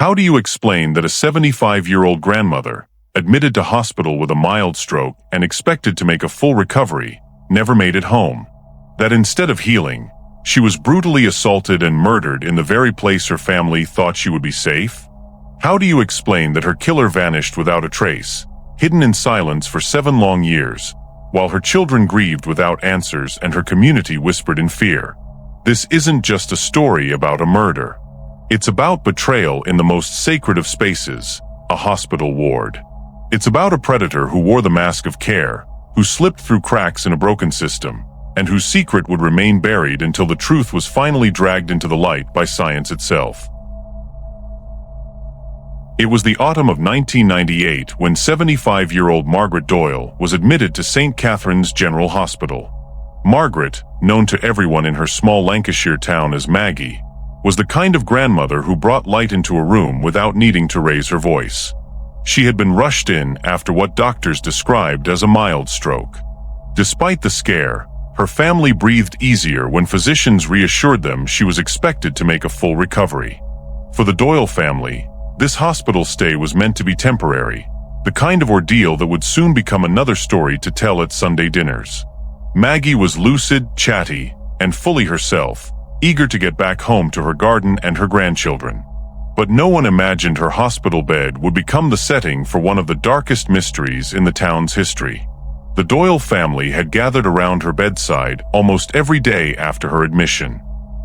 How do you explain that a 75-year-old grandmother, admitted to hospital with a mild stroke and expected to make a full recovery, never made it home? That instead of healing, she was brutally assaulted and murdered in the very place her family thought she would be safe? How do you explain that her killer vanished without a trace, hidden in silence for 7 long years, while her children grieved without answers and her community whispered in fear? This isn't just a story about a murder. It's about betrayal in the most sacred of spaces, a hospital ward. It's about a predator who wore the mask of care, who slipped through cracks in a broken system, and whose secret would remain buried until the truth was finally dragged into the light by science itself. It was the autumn of 1998 when 75-year-old Margaret Doyle was admitted to St. Catherine's General Hospital. Margaret, known to everyone in her small Lancashire town as Maggie, was the kind of grandmother who brought light into a room without needing to raise her voice. She had been rushed in after what doctors described as a mild stroke. Despite the scare, her family breathed easier when physicians reassured them she was expected to make a full recovery. For the Doyle family, this hospital stay was meant to be temporary, the kind of ordeal that would soon become another story to tell at Sunday dinners. Maggie was lucid, chatty, and fully herself, eager to get back home to her garden and her grandchildren. But no one imagined her hospital bed would become the setting for one of the darkest mysteries in the town's history. The Doyle family had gathered around her bedside almost every day after her admission.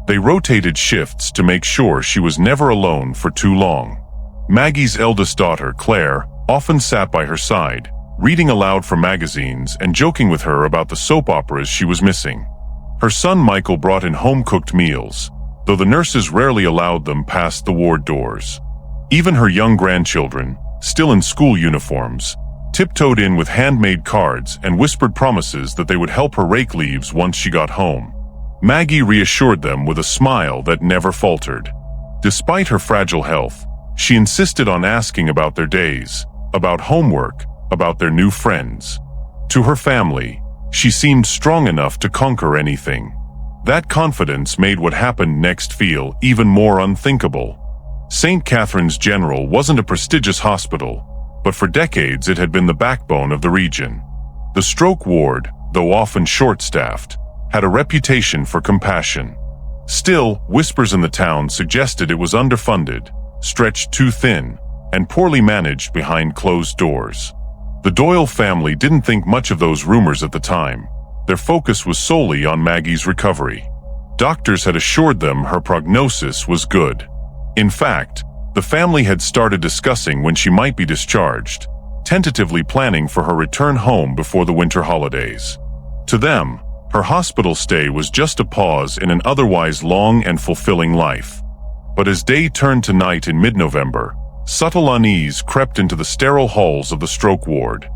They rotated shifts to make sure she was never alone for too long. Maggie's eldest daughter, Claire, often sat by her side, reading aloud from magazines and joking with her about the soap operas she was missing. Her son Michael brought in home-cooked meals, though the nurses rarely allowed them past the ward doors. Even her young grandchildren, still in school uniforms, tiptoed in with handmade cards and whispered promises that they would help her rake leaves once she got home. Maggie reassured them with a smile that never faltered. Despite her fragile health, she insisted on asking about their days, about homework, about their new friends. To her family, she seemed strong enough to conquer anything. That confidence made what happened next feel even more unthinkable. St. Catherine's General wasn't a prestigious hospital, but for decades it had been the backbone of the region. The stroke ward, though often short-staffed, had a reputation for compassion. Still, whispers in the town suggested it was underfunded, stretched too thin, and poorly managed behind closed doors. The Doyle family didn't think much of those rumors at the time. Their focus was solely on Maggie's recovery. Doctors had assured them her prognosis was good. In fact, the family had started discussing when she might be discharged, tentatively planning for her return home before the winter holidays. To them, her hospital stay was just a pause in an otherwise long and fulfilling life. But as day turned to night in mid-November, subtle unease crept into the sterile halls of the stroke ward.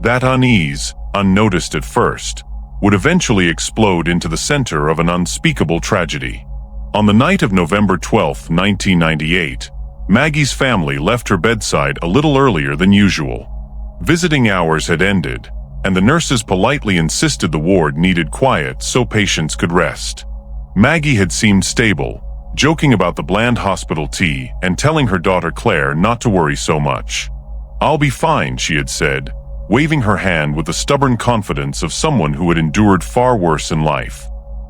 That unease, unnoticed at first, would eventually explode into the center of an unspeakable tragedy. On the night of November 12, 1998, Maggie's family left her bedside a little earlier than usual. Visiting hours had ended, and the nurses politely insisted the ward needed quiet so patients could rest. Maggie had seemed stable, joking about the bland hospital tea and telling her daughter Claire not to worry so much. "I'll be fine," she had said, waving her hand with the stubborn confidence of someone who had endured far worse in life.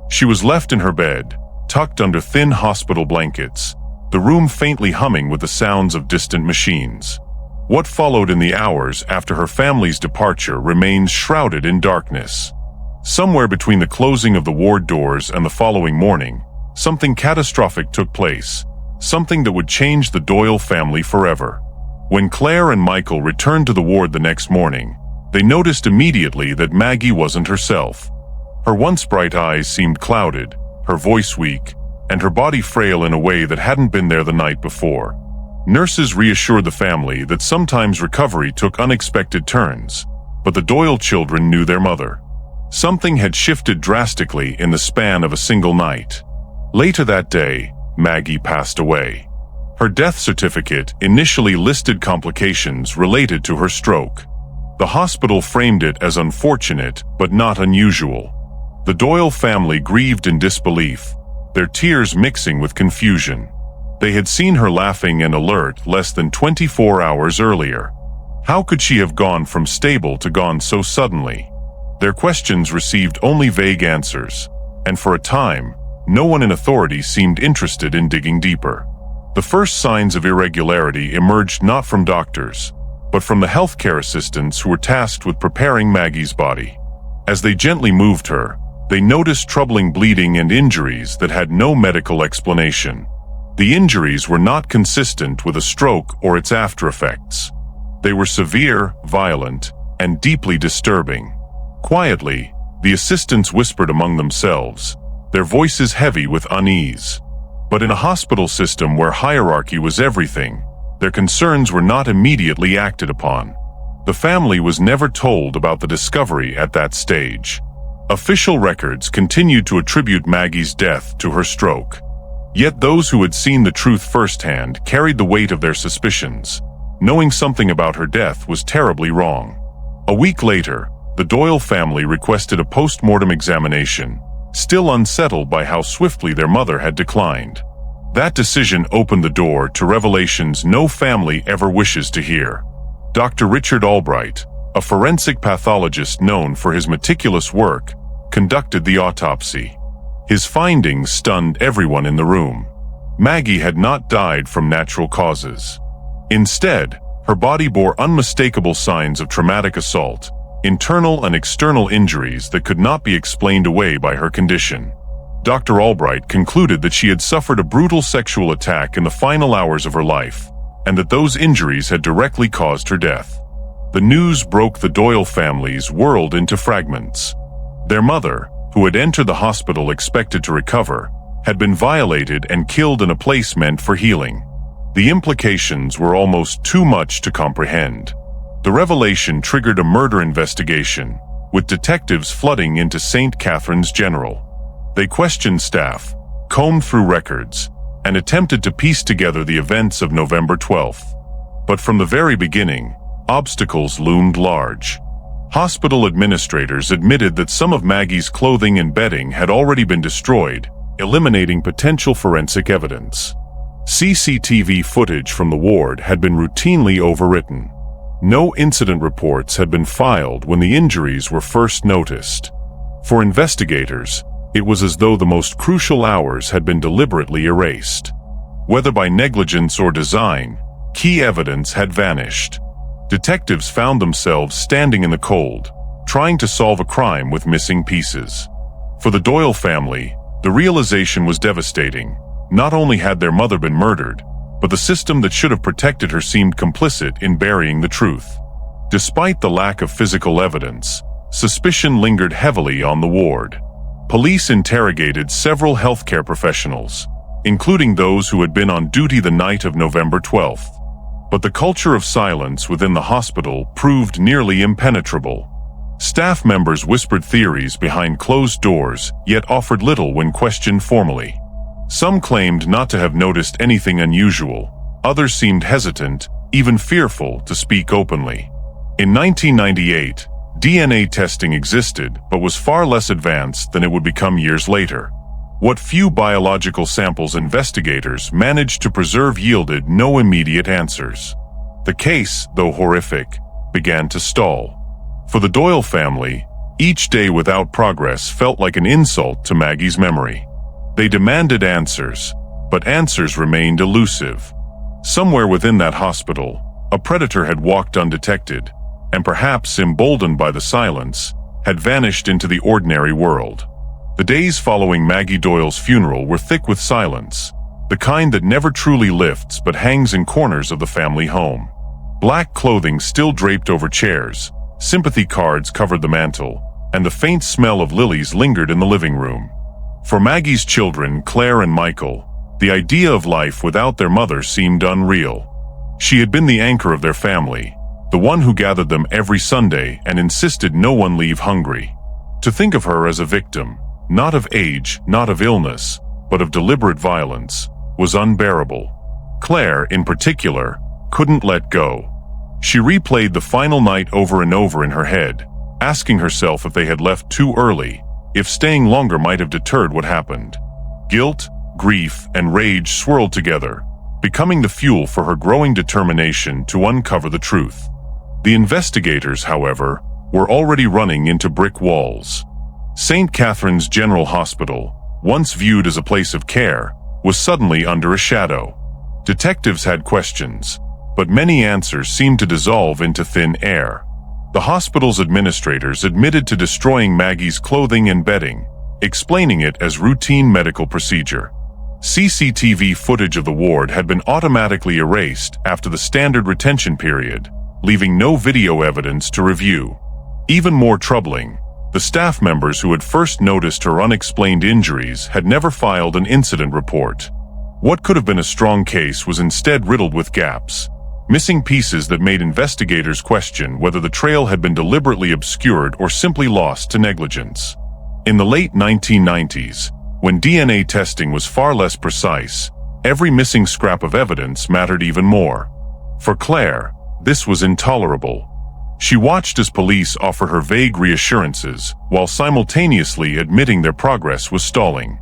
She was left in her bed, tucked under thin hospital blankets, the room faintly humming with the sounds of distant machines. What followed in the hours after her family's departure remains shrouded in darkness. Somewhere between the closing of the ward doors and the following morning, something catastrophic took place, something that would change the Doyle family forever. When Claire and Michael returned to the ward the next morning, they noticed immediately that Maggie wasn't herself. Her once bright eyes seemed clouded, her voice weak, and her body frail in a way that hadn't been there the night before. Nurses reassured the family that sometimes recovery took unexpected turns, but the Doyle children knew their mother. Something had shifted drastically in the span of a single night. Later that day, Maggie passed away. Her death certificate initially listed complications related to her stroke. The hospital framed it as unfortunate but not unusual. The Doyle family grieved in disbelief, their tears mixing with confusion. They had seen her laughing and alert less than 24 hours earlier. How could she have gone from stable to gone so suddenly? Their questions received only vague answers, and for a time, no one in authority seemed interested in digging deeper. The first signs of irregularity emerged not from doctors, but from the healthcare assistants who were tasked with preparing Maggie's body. As they gently moved her, they noticed troubling bleeding and injuries that had no medical explanation. The injuries were not consistent with a stroke or its aftereffects. They were severe, violent, and deeply disturbing. Quietly, the assistants whispered among themselves, their voices heavy with unease. But in a hospital system where hierarchy was everything, their concerns were not immediately acted upon. The family was never told about the discovery at that stage. Official records continued to attribute Maggie's death to her stroke. Yet those who had seen the truth firsthand carried the weight of their suspicions. Knowing something about her death was terribly wrong. A week later, the Doyle family requested a post-mortem examination, still unsettled by how swiftly their mother had declined. That decision opened the door to revelations no family ever wishes to hear. Dr. Richard Albright, a forensic pathologist known for his meticulous work, conducted the autopsy. His findings stunned everyone in the room. Maggie had not died from natural causes. Instead, her body bore unmistakable signs of traumatic assault, internal and external injuries that could not be explained away by her condition. Dr. Albright concluded that she had suffered a brutal sexual attack in the final hours of her life, and that those injuries had directly caused her death. The news broke the Doyle family's world into fragments. Their mother, who had entered the hospital expected to recover, had been violated and killed in a place meant for healing. The implications were almost too much to comprehend. The revelation triggered a murder investigation, with detectives flooding into St. Catherine's General. They questioned staff, combed through records, and attempted to piece together the events of November 12th. But from the very beginning, obstacles loomed large. Hospital administrators admitted that some of Maggie's clothing and bedding had already been destroyed, eliminating potential forensic evidence. CCTV footage from the ward had been routinely overwritten. No incident reports had been filed when the injuries were first noticed. For investigators, it was as though the most crucial hours had been deliberately erased. Whether by negligence or design, key evidence had vanished. Detectives found themselves standing in the cold, trying to solve a crime with missing pieces. For the Doyle family, the realization was devastating. Not only had their mother been murdered, but the system that should have protected her seemed complicit in burying the truth. Despite the lack of physical evidence, suspicion lingered heavily on the ward. Police interrogated several healthcare professionals, including those who had been on duty the night of November 12th. But the culture of silence within the hospital proved nearly impenetrable. Staff members whispered theories behind closed doors, yet offered little when questioned formally. Some claimed not to have noticed anything unusual. Others seemed hesitant, even fearful, to speak openly. In 1998, DNA testing existed but was far less advanced than it would become years later. What few biological samples investigators managed to preserve yielded no immediate answers. The case, though horrific, began to stall. For the Doyle family, each day without progress felt like an insult to Maggie's memory. They demanded answers, but answers remained elusive. Somewhere within that hospital, a predator had walked undetected, and perhaps emboldened by the silence, had vanished into the ordinary world. The days following Maggie Doyle's funeral were thick with silence, the kind that never truly lifts but hangs in corners of the family home. Black clothing still draped over chairs, sympathy cards covered the mantel, and the faint smell of lilies lingered in the living room. For Maggie's children, Claire and Michael, the idea of life without their mother seemed unreal. She had been the anchor of their family, the one who gathered them every Sunday and insisted no one leave hungry. To think of her as a victim, not of age, not of illness, but of deliberate violence, was unbearable. Claire, in particular, couldn't let go. She replayed the final night over and over in her head, asking herself if they had left too early, if staying longer might have deterred what happened. Guilt, grief, and rage swirled together, becoming the fuel for her growing determination to uncover the truth. The investigators, however, were already running into brick walls. St. Catherine's General Hospital, once viewed as a place of care, was suddenly under a shadow. Detectives had questions, but many answers seemed to dissolve into thin air. The hospital's administrators admitted to destroying Maggie's clothing and bedding, explaining it as routine medical procedure. CCTV footage of the ward had been automatically erased after the standard retention period, leaving no video evidence to review. Even more troubling, the staff members who had first noticed her unexplained injuries had never filed an incident report. What could have been a strong case was instead riddled with gaps, missing pieces that made investigators question whether the trail had been deliberately obscured or simply lost to negligence. In the late 1990s, when DNA testing was far less precise, every missing scrap of evidence mattered even more. For Claire, this was intolerable. She watched as police offered her vague reassurances, while simultaneously admitting their progress was stalling.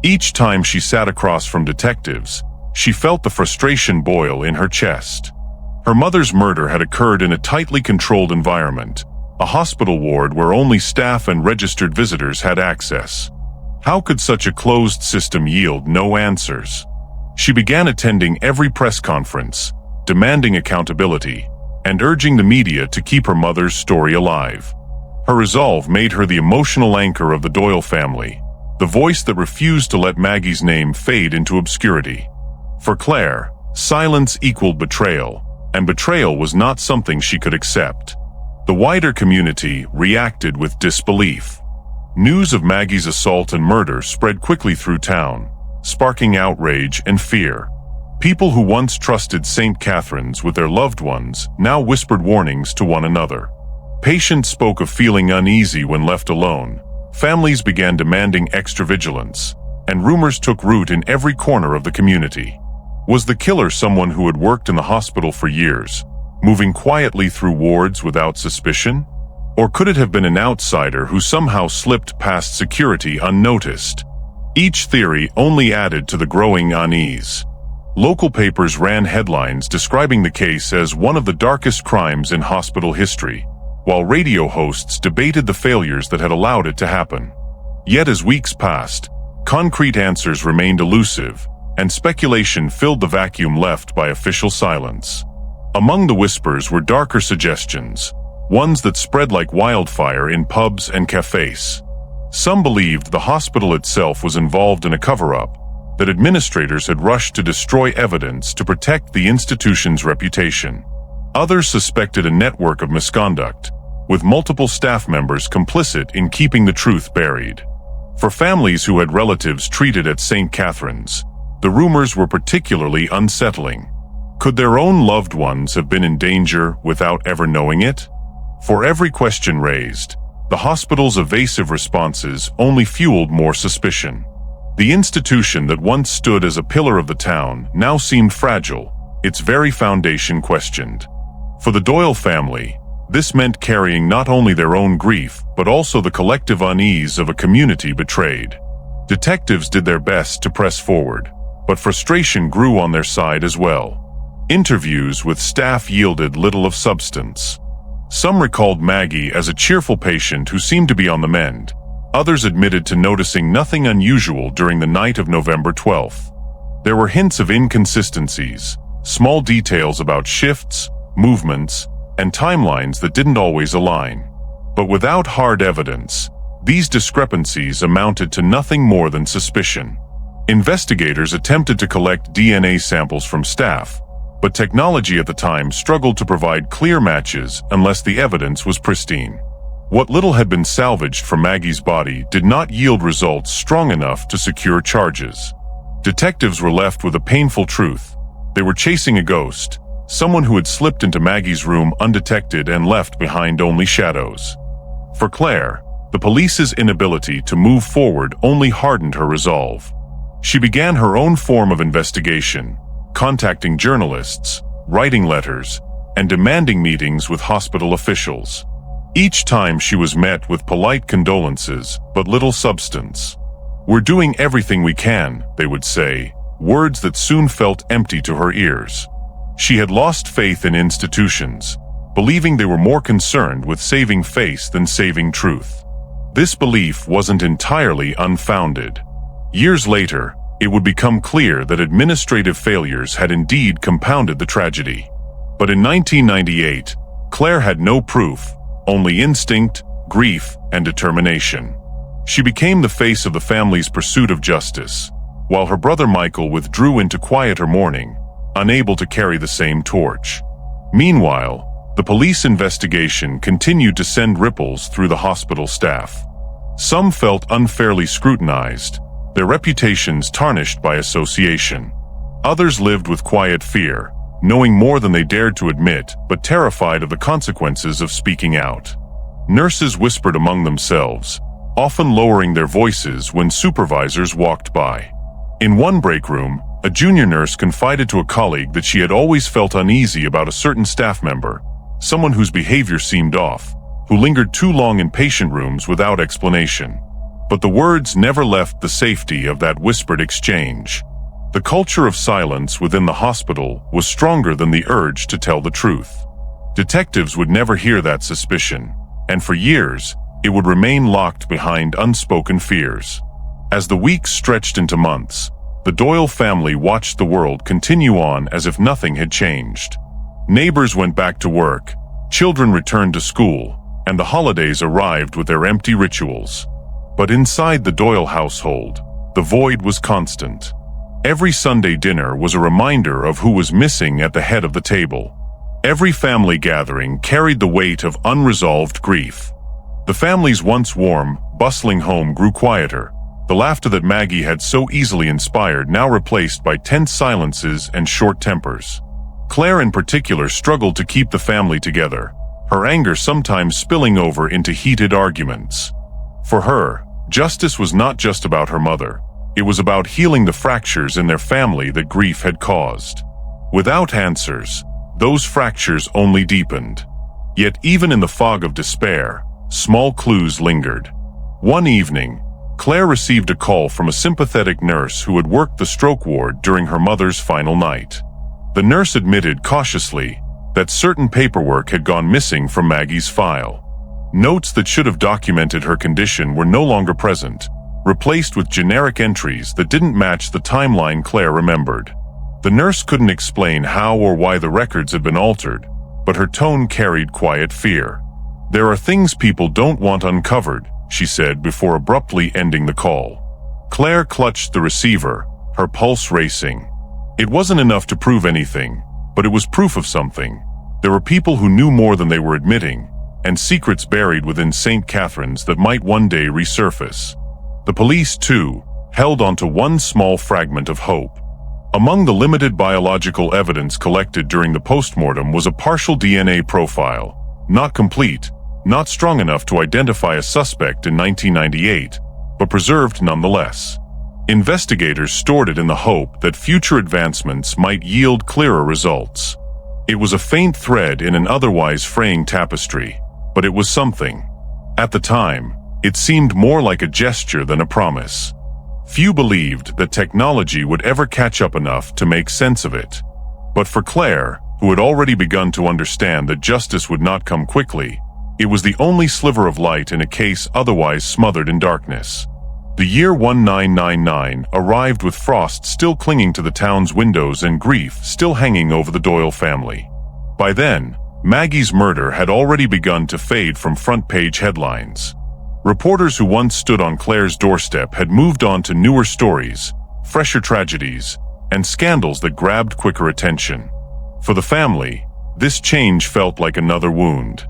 Each time she sat across from detectives, she felt the frustration boil in her chest. Her mother's murder had occurred in a tightly controlled environment, a hospital ward where only staff and registered visitors had access. How could such a closed system yield no answers? She began attending every press conference, demanding accountability, and urging the media to keep her mother's story alive. Her resolve made her the emotional anchor of the Doyle family, the voice that refused to let Maggie's name fade into obscurity. For Claire, silence equaled betrayal, and betrayal was not something she could accept. The wider community reacted with disbelief. News of Maggie's assault and murder spread quickly through town, sparking outrage and fear. People who once trusted St. Catherine's with their loved ones now whispered warnings to one another. Patients spoke of feeling uneasy when left alone. Families began demanding extra vigilance, and rumors took root in every corner of the community. Was the killer someone who had worked in the hospital for years, moving quietly through wards without suspicion? Or could it have been an outsider who somehow slipped past security unnoticed? Each theory only added to the growing unease. Local papers ran headlines describing the case as one of the darkest crimes in hospital history, while radio hosts debated the failures that had allowed it to happen. Yet as weeks passed, concrete answers remained elusive, and speculation filled the vacuum left by official silence. Among the whispers were darker suggestions, ones that spread like wildfire in pubs and cafes. Some believed the hospital itself was involved in a cover-up, that administrators had rushed to destroy evidence to protect the institution's reputation. Others suspected a network of misconduct, with multiple staff members complicit in keeping the truth buried. For families who had relatives treated at St. Catherine's, the rumors were particularly unsettling. Could their own loved ones have been in danger without ever knowing it? For every question raised, the hospital's evasive responses only fueled more suspicion. The institution that once stood as a pillar of the town now seemed fragile, its very foundation questioned. For the Doyle family, this meant carrying not only their own grief, but also the collective unease of a community betrayed. Detectives did their best to press forward, but frustration grew on their side as well. Interviews with staff yielded little of substance. Some recalled Maggie as a cheerful patient who seemed to be on the mend. Others admitted to noticing nothing unusual during the night of November 12th. There were hints of inconsistencies, small details about shifts, movements, and timelines that didn't always align. But without hard evidence, these discrepancies amounted to nothing more than suspicion. Investigators attempted to collect DNA samples from staff, but technology at the time struggled to provide clear matches unless the evidence was pristine. What little had been salvaged from Maggie's body did not yield results strong enough to secure charges. Detectives were left with a painful truth. They were chasing a ghost, someone who had slipped into Maggie's room undetected and left behind only shadows. For Claire, the police's inability to move forward only hardened her resolve. She began her own form of investigation, contacting journalists, writing letters, and demanding meetings with hospital officials. Each time she was met with polite condolences, but little substance. "We're doing everything we can," they would say, words that soon felt empty to her ears. She had lost faith in institutions, believing they were more concerned with saving face than saving truth. This belief wasn't entirely unfounded. Years later, it would become clear that administrative failures had indeed compounded the tragedy. But in 1998, Claire had no proof, only instinct, grief, and determination. She became the face of the family's pursuit of justice, while her brother Michael withdrew into quieter mourning, unable to carry the same torch. Meanwhile, the police investigation continued to send ripples through the hospital staff. Some felt unfairly scrutinized, their reputations tarnished by association. Others lived with quiet fear, knowing more than they dared to admit, but terrified of the consequences of speaking out. Nurses whispered among themselves, often lowering their voices when supervisors walked by. In one break room, a junior nurse confided to a colleague that she had always felt uneasy about a certain staff member, someone whose behavior seemed off, who lingered too long in patient rooms without explanation. But the words never left the safety of that whispered exchange. The culture of silence within the hospital was stronger than the urge to tell the truth. Detectives would never hear that suspicion, and for years, it would remain locked behind unspoken fears. As the weeks stretched into months, the Doyle family watched the world continue on as if nothing had changed. Neighbors went back to work, children returned to school, and the holidays arrived with their empty rituals. But inside the Doyle household, the void was constant. Every Sunday dinner was a reminder of who was missing at the head of the table. Every family gathering carried the weight of unresolved grief. The family's once warm, bustling home grew quieter, the laughter that Maggie had so easily inspired now replaced by tense silences and short tempers. Claire in particular struggled to keep the family together, her anger sometimes spilling over into heated arguments. For her, justice was not just about her mother. It was about healing the fractures in their family that grief had caused. Without answers, those fractures only deepened. Yet even in the fog of despair, small clues lingered. One evening, Claire received a call from a sympathetic nurse who had worked the stroke ward during her mother's final night. The nurse admitted cautiously that certain paperwork had gone missing from Maggie's file. Notes that should have documented her condition were no longer present, replaced with generic entries that didn't match the timeline Claire remembered. The nurse couldn't explain how or why the records had been altered, but her tone carried quiet fear. "There are things people don't want uncovered," she said before abruptly ending the call. Claire clutched the receiver, her pulse racing. It wasn't enough to prove anything, but it was proof of something. There were people who knew more than they were admitting, and secrets buried within St. Catherine's that might one day resurface. The police, too, held onto one small fragment of hope. Among the limited biological evidence collected during the postmortem was a partial DNA profile, not complete, not strong enough to identify a suspect in 1998, but preserved nonetheless. Investigators stored it in the hope that future advancements might yield clearer results. It was a faint thread in an otherwise fraying tapestry, but it was something. At the time, it seemed more like a gesture than a promise. Few believed that technology would ever catch up enough to make sense of it. But for Claire, who had already begun to understand that justice would not come quickly, it was the only sliver of light in a case otherwise smothered in darkness. The year 1999 arrived with frost still clinging to the town's windows and grief still hanging over the Doyle family. By then, Maggie's murder had already begun to fade from front-page headlines. Reporters who once stood on Claire's doorstep had moved on to newer stories, fresher tragedies, and scandals that grabbed quicker attention. For the family, this change felt like another wound.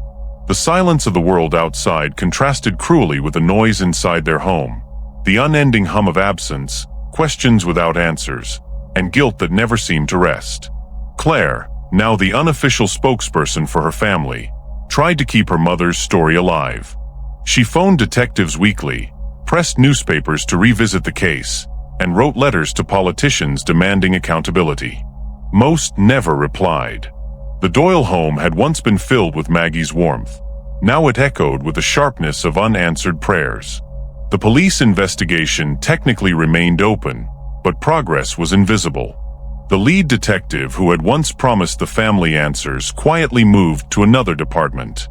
The silence of the world outside contrasted cruelly with the noise inside their home. The unending hum of absence, questions without answers, and guilt that never seemed to rest. Claire, now the unofficial spokesperson for her family, tried to keep her mother's story alive. She phoned detectives weekly, pressed newspapers to revisit the case, and wrote letters to politicians demanding accountability. Most never replied. The Doyle home had once been filled with Maggie's warmth. Now it echoed with the sharpness of unanswered prayers. The police investigation technically remained open, but progress was invisible. The lead detective who had once promised the family answers quietly moved to another department.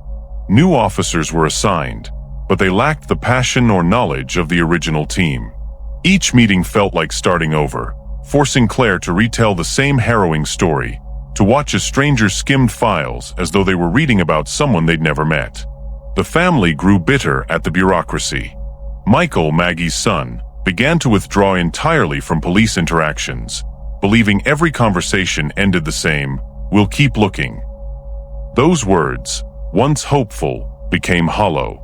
New officers were assigned, but they lacked the passion or knowledge of the original team. Each meeting felt like starting over, forcing Claire to retell the same harrowing story, to watch as strangers skimmed files as though they were reading about someone they'd never met. The family grew bitter at the bureaucracy. Michael, Maggie's son, began to withdraw entirely from police interactions, believing every conversation ended the same, "We'll keep looking." Those words, once hopeful, became hollow.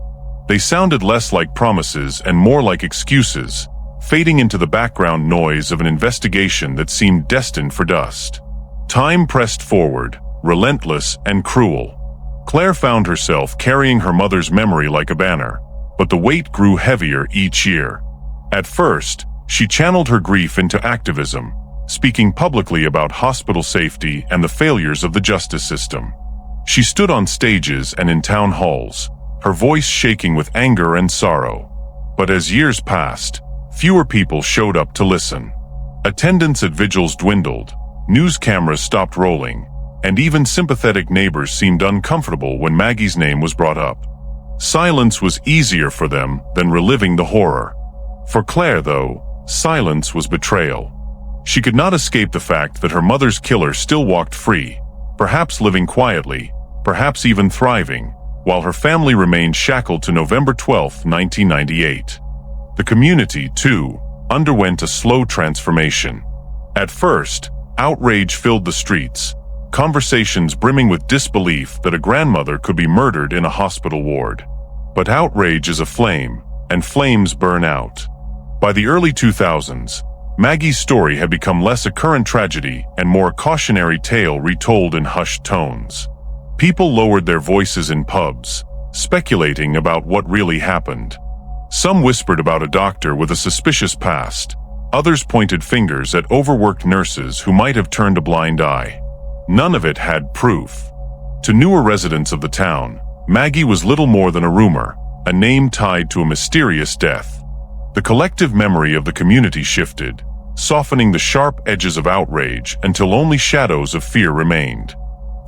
They sounded less like promises and more like excuses, fading into the background noise of an investigation that seemed destined for dust. Time pressed forward, relentless and cruel. Claire found herself carrying her mother's memory like a banner, but the weight grew heavier each year. At first, she channeled her grief into activism, speaking publicly about hospital safety and the failures of the justice system. She stood on stages and in town halls, her voice shaking with anger and sorrow. But as years passed, fewer people showed up to listen. Attendance at vigils dwindled, news cameras stopped rolling, and even sympathetic neighbors seemed uncomfortable when Maggie's name was brought up. Silence was easier for them than reliving the horror. For Claire, though, silence was betrayal. She could not escape the fact that her mother's killer still walked free, perhaps living quietly, perhaps even thriving, while her family remained shackled to November 12, 1998. The community, too, underwent a slow transformation. At first, outrage filled the streets, conversations brimming with disbelief that a grandmother could be murdered in a hospital ward. But outrage is a flame, and flames burn out. By the early 2000s, Maggie's story had become less a current tragedy and more a cautionary tale retold in hushed tones. People lowered their voices in pubs, speculating about what really happened. Some whispered about a doctor with a suspicious past. Others pointed fingers at overworked nurses who might have turned a blind eye. None of it had proof. To newer residents of the town, Maggie was little more than a rumor, a name tied to a mysterious death. The collective memory of the community shifted, softening the sharp edges of outrage until only shadows of fear remained.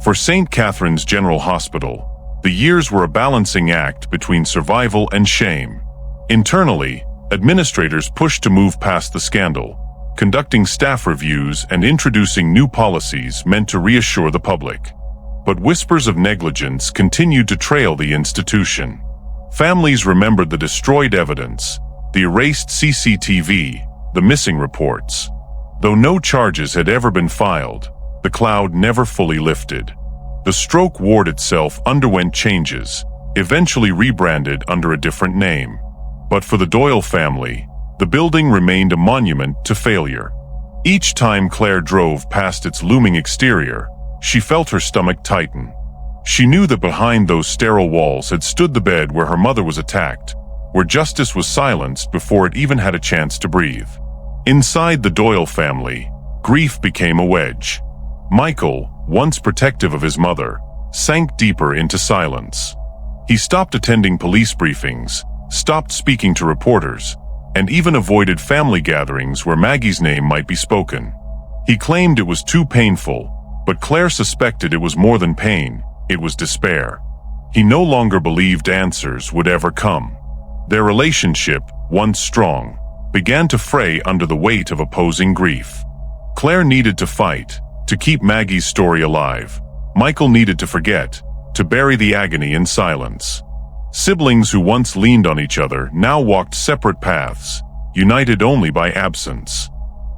For St. Catherine's General Hospital, the years were a balancing act between survival and shame. Internally, administrators pushed to move past the scandal, conducting staff reviews and introducing new policies meant to reassure the public. But whispers of negligence continued to trail the institution. Families remembered the destroyed evidence, the erased CCTV, the missing reports. Though no charges had ever been filed, the cloud never fully lifted. The stroke ward itself underwent changes, eventually rebranded under a different name. But for the Doyle family, the building remained a monument to failure. Each time Claire drove past its looming exterior, she felt her stomach tighten. She knew that behind those sterile walls had stood the bed where her mother was attacked, where justice was silenced before it even had a chance to breathe. Inside the Doyle family, grief became a wedge. Michael, once protective of his mother, sank deeper into silence. He stopped attending police briefings, stopped speaking to reporters, and even avoided family gatherings where Maggie's name might be spoken. He claimed it was too painful, but Claire suspected it was more than pain, it was despair. He no longer believed answers would ever come. Their relationship, once strong, began to fray under the weight of opposing grief. Claire needed to fight, to keep Maggie's story alive. Michael needed to forget, to bury the agony in silence. Siblings who once leaned on each other now walked separate paths, united only by absence.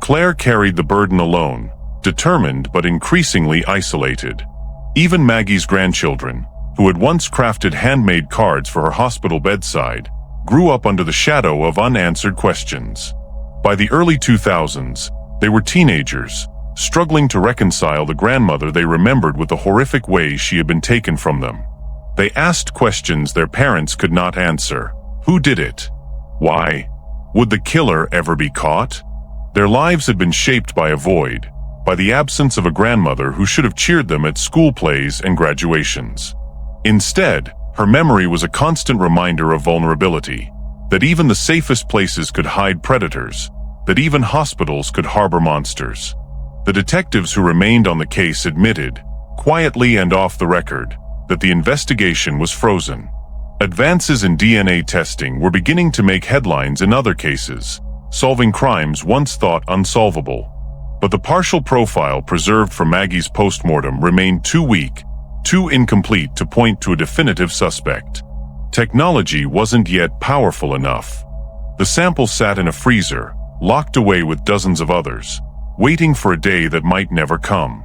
Claire carried the burden alone, determined but increasingly isolated. Even Maggie's grandchildren, who had once crafted handmade cards for her hospital bedside, grew up under the shadow of unanswered questions. By the early 2000s, they were teenagers, struggling to reconcile the grandmother they remembered with the horrific ways she had been taken from them. They asked questions their parents could not answer. Who did it? Why? Would the killer ever be caught? Their lives had been shaped by a void, by the absence of a grandmother who should have cheered them at school plays and graduations. Instead, her memory was a constant reminder of vulnerability, that even the safest places could hide predators, that even hospitals could harbor monsters. The detectives who remained on the case admitted, quietly and off the record, that the investigation was frozen. Advances in DNA testing were beginning to make headlines in other cases, solving crimes once thought unsolvable. But the partial profile preserved for Maggie's postmortem remained too weak, too incomplete to point to a definitive suspect. Technology wasn't yet powerful enough. The sample sat in a freezer, locked away with dozens of others, waiting for a day that might never come.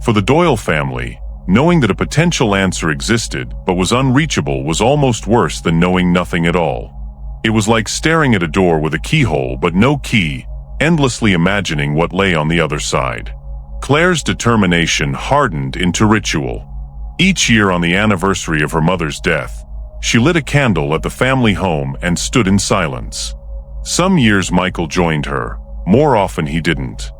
For the Doyle family, knowing that a potential answer existed but was unreachable was almost worse than knowing nothing at all. It was like staring at a door with a keyhole but no key, endlessly imagining what lay on the other side. Claire's determination hardened into ritual. Each year on the anniversary of her mother's death, she lit a candle at the family home and stood in silence. Some years Michael joined her, more often he didn't.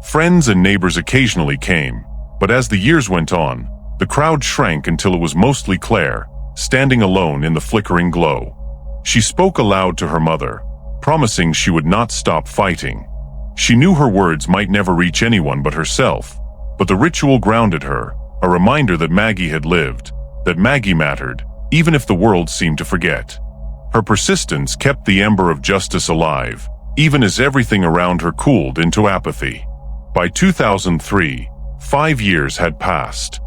Friends and neighbors occasionally came, but as the years went on, the crowd shrank until it was mostly Claire, standing alone in the flickering glow. She spoke aloud to her mother, promising she would not stop fighting. She knew her words might never reach anyone but herself, but the ritual grounded her, a reminder that Maggie had lived, that Maggie mattered, even if the world seemed to forget. Her persistence kept the ember of justice alive, even as everything around her cooled into apathy. By 2003, 5 years had passed.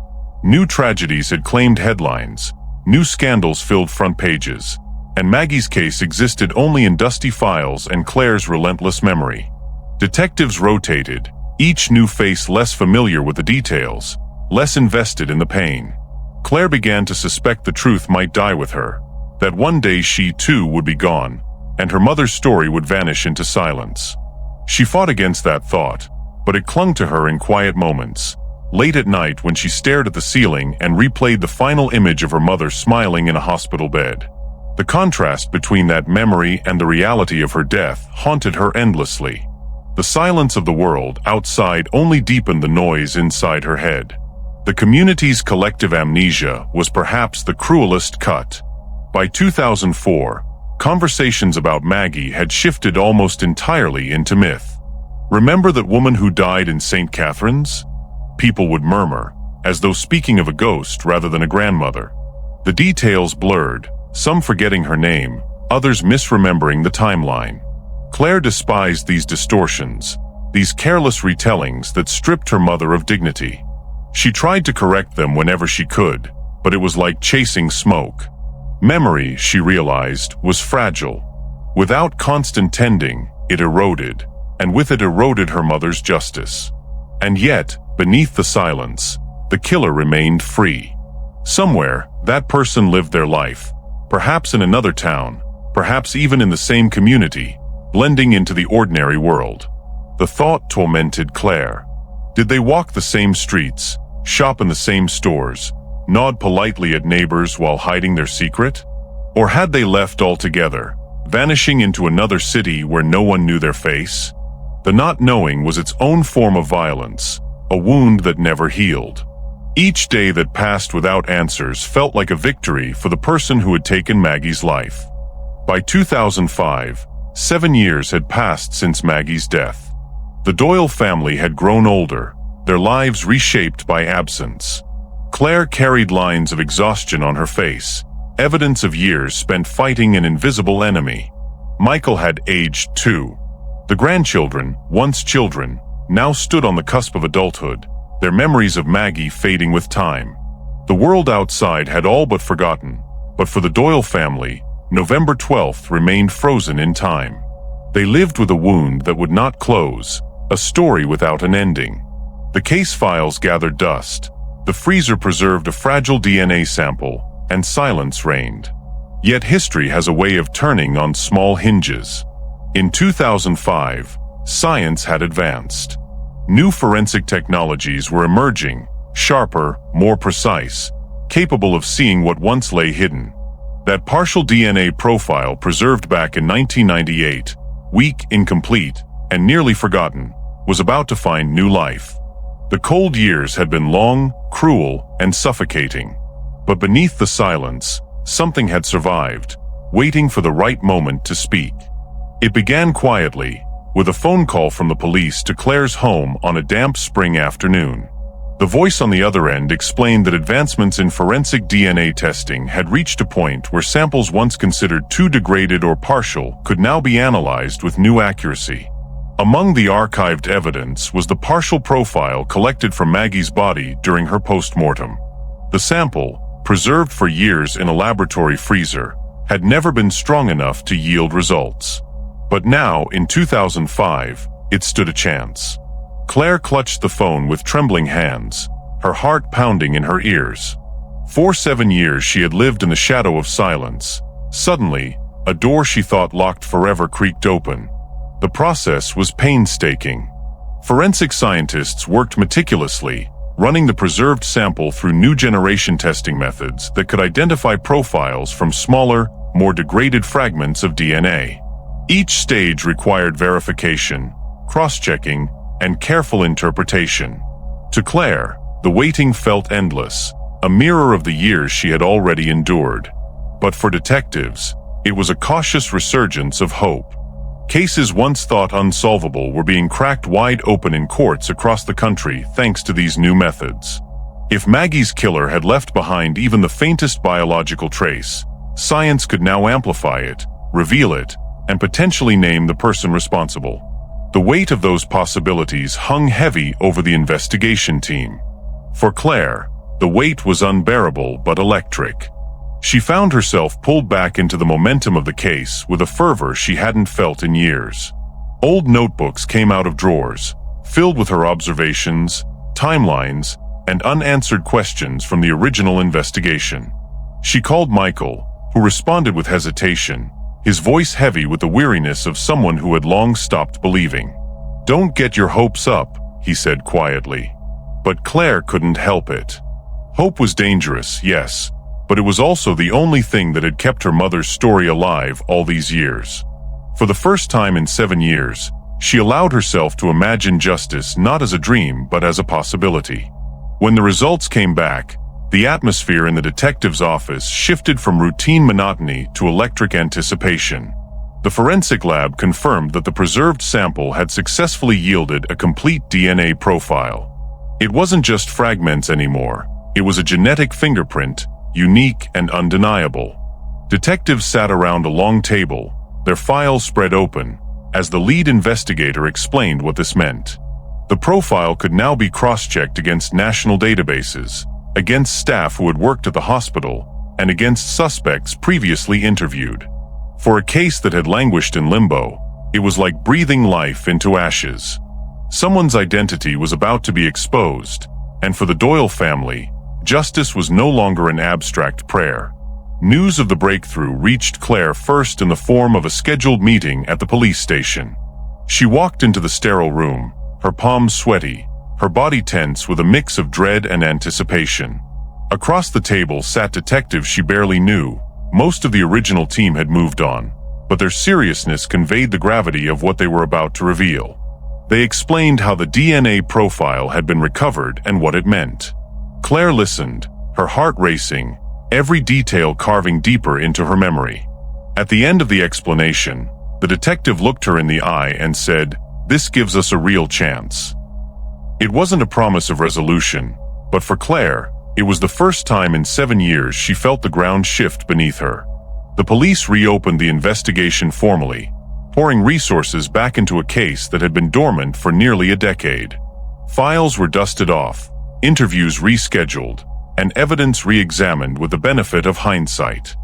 New tragedies had claimed headlines, new scandals filled front pages, and Maggie's case existed only in dusty files and Claire's relentless memory. Detectives rotated, each new face less familiar with the details, less invested in the pain. Claire began to suspect the truth might die with her, that one day she too would be gone, and her mother's story would vanish into silence. She fought against that thought, but it clung to her in quiet moments, late at night when she stared at the ceiling and replayed the final image of her mother smiling in a hospital bed. The contrast between that memory and the reality of her death haunted her endlessly. The silence of the world outside only deepened the noise inside her head. The community's collective amnesia was perhaps the cruelest cut. By 2004, conversations about Maggie had shifted almost entirely into myth. "Remember that woman who died in St. Catharines?" People would murmur, as though speaking of a ghost rather than a grandmother. The details blurred, some forgetting her name, others misremembering the timeline. Claire despised these distortions, these careless retellings that stripped her mother of dignity. She tried to correct them whenever she could, but it was like chasing smoke. Memory, she realized, was fragile. Without constant tending, it eroded, and with it eroded her mother's justice. And yet, beneath the silence, the killer remained free. Somewhere, that person lived their life, perhaps in another town, perhaps even in the same community, blending into the ordinary world. The thought tormented Claire. Did they walk the same streets, shop in the same stores, nod politely at neighbors while hiding their secret? Or had they left altogether, vanishing into another city where no one knew their face? The not knowing was its own form of violence, a wound that never healed. Each day that passed without answers felt like a victory for the person who had taken Maggie's life. By 2005, 7 years had passed since Maggie's death. The Doyle family had grown older, their lives reshaped by absence. Claire carried lines of exhaustion on her face, evidence of years spent fighting an invisible enemy. Michael had aged too. The grandchildren, once children, now stood on the cusp of adulthood, their memories of Maggie fading with time. The world outside had all but forgotten, but for the Doyle family, November 12th remained frozen in time. They lived with a wound that would not close, a story without an ending. The case files gathered dust, the freezer preserved a fragile DNA sample, and silence reigned. Yet history has a way of turning on small hinges. In 2005, science had advanced. New forensic technologies were emerging, sharper, more precise, capable of seeing what once lay hidden. That partial DNA profile preserved back in 1998, weak, incomplete, and nearly forgotten, was about to find new life. The cold years had been long, cruel, and suffocating. But beneath the silence, something had survived, waiting for the right moment to speak. It began quietly, with a phone call from the police to Claire's home on a damp spring afternoon. The voice on the other end explained that advancements in forensic DNA testing had reached a point where samples once considered too degraded or partial could now be analyzed with new accuracy. Among the archived evidence was the partial profile collected from Maggie's body during her post-mortem. The sample, preserved for years in a laboratory freezer, had never been strong enough to yield results. But now, in 2005, it stood a chance. Claire clutched the phone with trembling hands, her heart pounding in her ears. For 7 years she had lived in the shadow of silence. Suddenly, a door she thought locked forever creaked open. The process was painstaking. Forensic scientists worked meticulously, running the preserved sample through new generation testing methods that could identify profiles from smaller, more degraded fragments of DNA. Each stage required verification, cross-checking, and careful interpretation. To Claire, the waiting felt endless, a mirror of the years she had already endured. But for detectives, it was a cautious resurgence of hope. Cases once thought unsolvable were being cracked wide open in courts across the country thanks to these new methods. If Maggie's killer had left behind even the faintest biological trace, science could now amplify it, reveal it, and potentially name the person responsible. The weight of those possibilities hung heavy over the investigation team. For Claire, the weight was unbearable but electric. She found herself pulled back into the momentum of the case with a fervor she hadn't felt in years. Old notebooks came out of drawers, filled with her observations, timelines, and unanswered questions from the original investigation. She called Michael, who responded with hesitation, his voice heavy with the weariness of someone who had long stopped believing. "Don't get your hopes up," he said quietly. But Claire couldn't help it. Hope was dangerous, yes, but it was also the only thing that had kept her mother's story alive all these years. For the first time in 7 years, she allowed herself to imagine justice not as a dream but as a possibility. When the results came back, the atmosphere in the detective's office shifted from routine monotony to electric anticipation. The forensic lab confirmed that the preserved sample had successfully yielded a complete DNA profile. It wasn't just fragments anymore, it was a genetic fingerprint, unique and undeniable. Detectives sat around a long table, their files spread open, as the lead investigator explained what this meant. The profile could now be cross-checked against national databases, against staff who had worked at the hospital, and against suspects previously interviewed. For a case that had languished in limbo, it was like breathing life into ashes. Someone's identity was about to be exposed, and for the Doyle family, justice was no longer an abstract prayer. News of the breakthrough reached Claire first in the form of a scheduled meeting at the police station. She walked into the sterile room, her palms sweaty, her body tense with a mix of dread and anticipation. Across the table sat detectives she barely knew. Most of the original team had moved on, but their seriousness conveyed the gravity of what they were about to reveal. They explained how the DNA profile had been recovered and what it meant. Claire listened, her heart racing, every detail carving deeper into her memory. At the end of the explanation, the detective looked her in the eye and said, "This gives us a real chance." It wasn't a promise of resolution, but for Claire, it was the first time in 7 years she felt the ground shift beneath her. The police reopened the investigation formally, pouring resources back into a case that had been dormant for nearly a decade. Files were dusted off, interviews rescheduled, and evidence re-examined with the benefit of hindsight.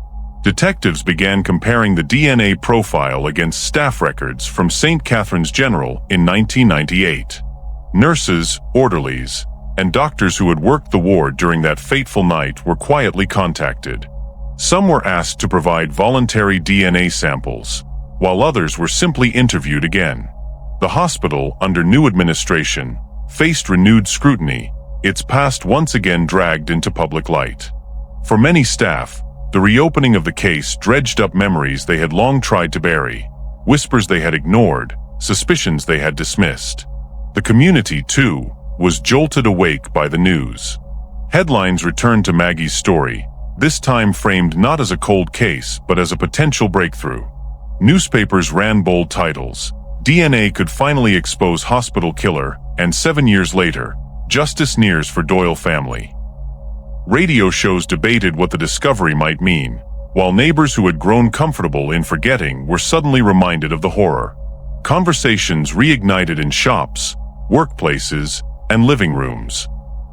Detectives began comparing the DNA profile against staff records from St. Catherine's General in 1998. Nurses, orderlies, and doctors who had worked the ward during that fateful night were quietly contacted. Some were asked to provide voluntary DNA samples, while others were simply interviewed again. The hospital, under new administration, faced renewed scrutiny, its past once again dragged into public light. For many staff, the reopening of the case dredged up memories they had long tried to bury, whispers they had ignored, suspicions they had dismissed. The community, too, was jolted awake by the news. Headlines returned to Maggie's story, this time framed not as a cold case but as a potential breakthrough. Newspapers ran bold titles, DNA could finally expose hospital killer, and 7 years later, justice nears for Doyle family. Radio shows debated what the discovery might mean, while neighbors who had grown comfortable in forgetting were suddenly reminded of the horror. Conversations reignited in shops, workplaces, and living rooms.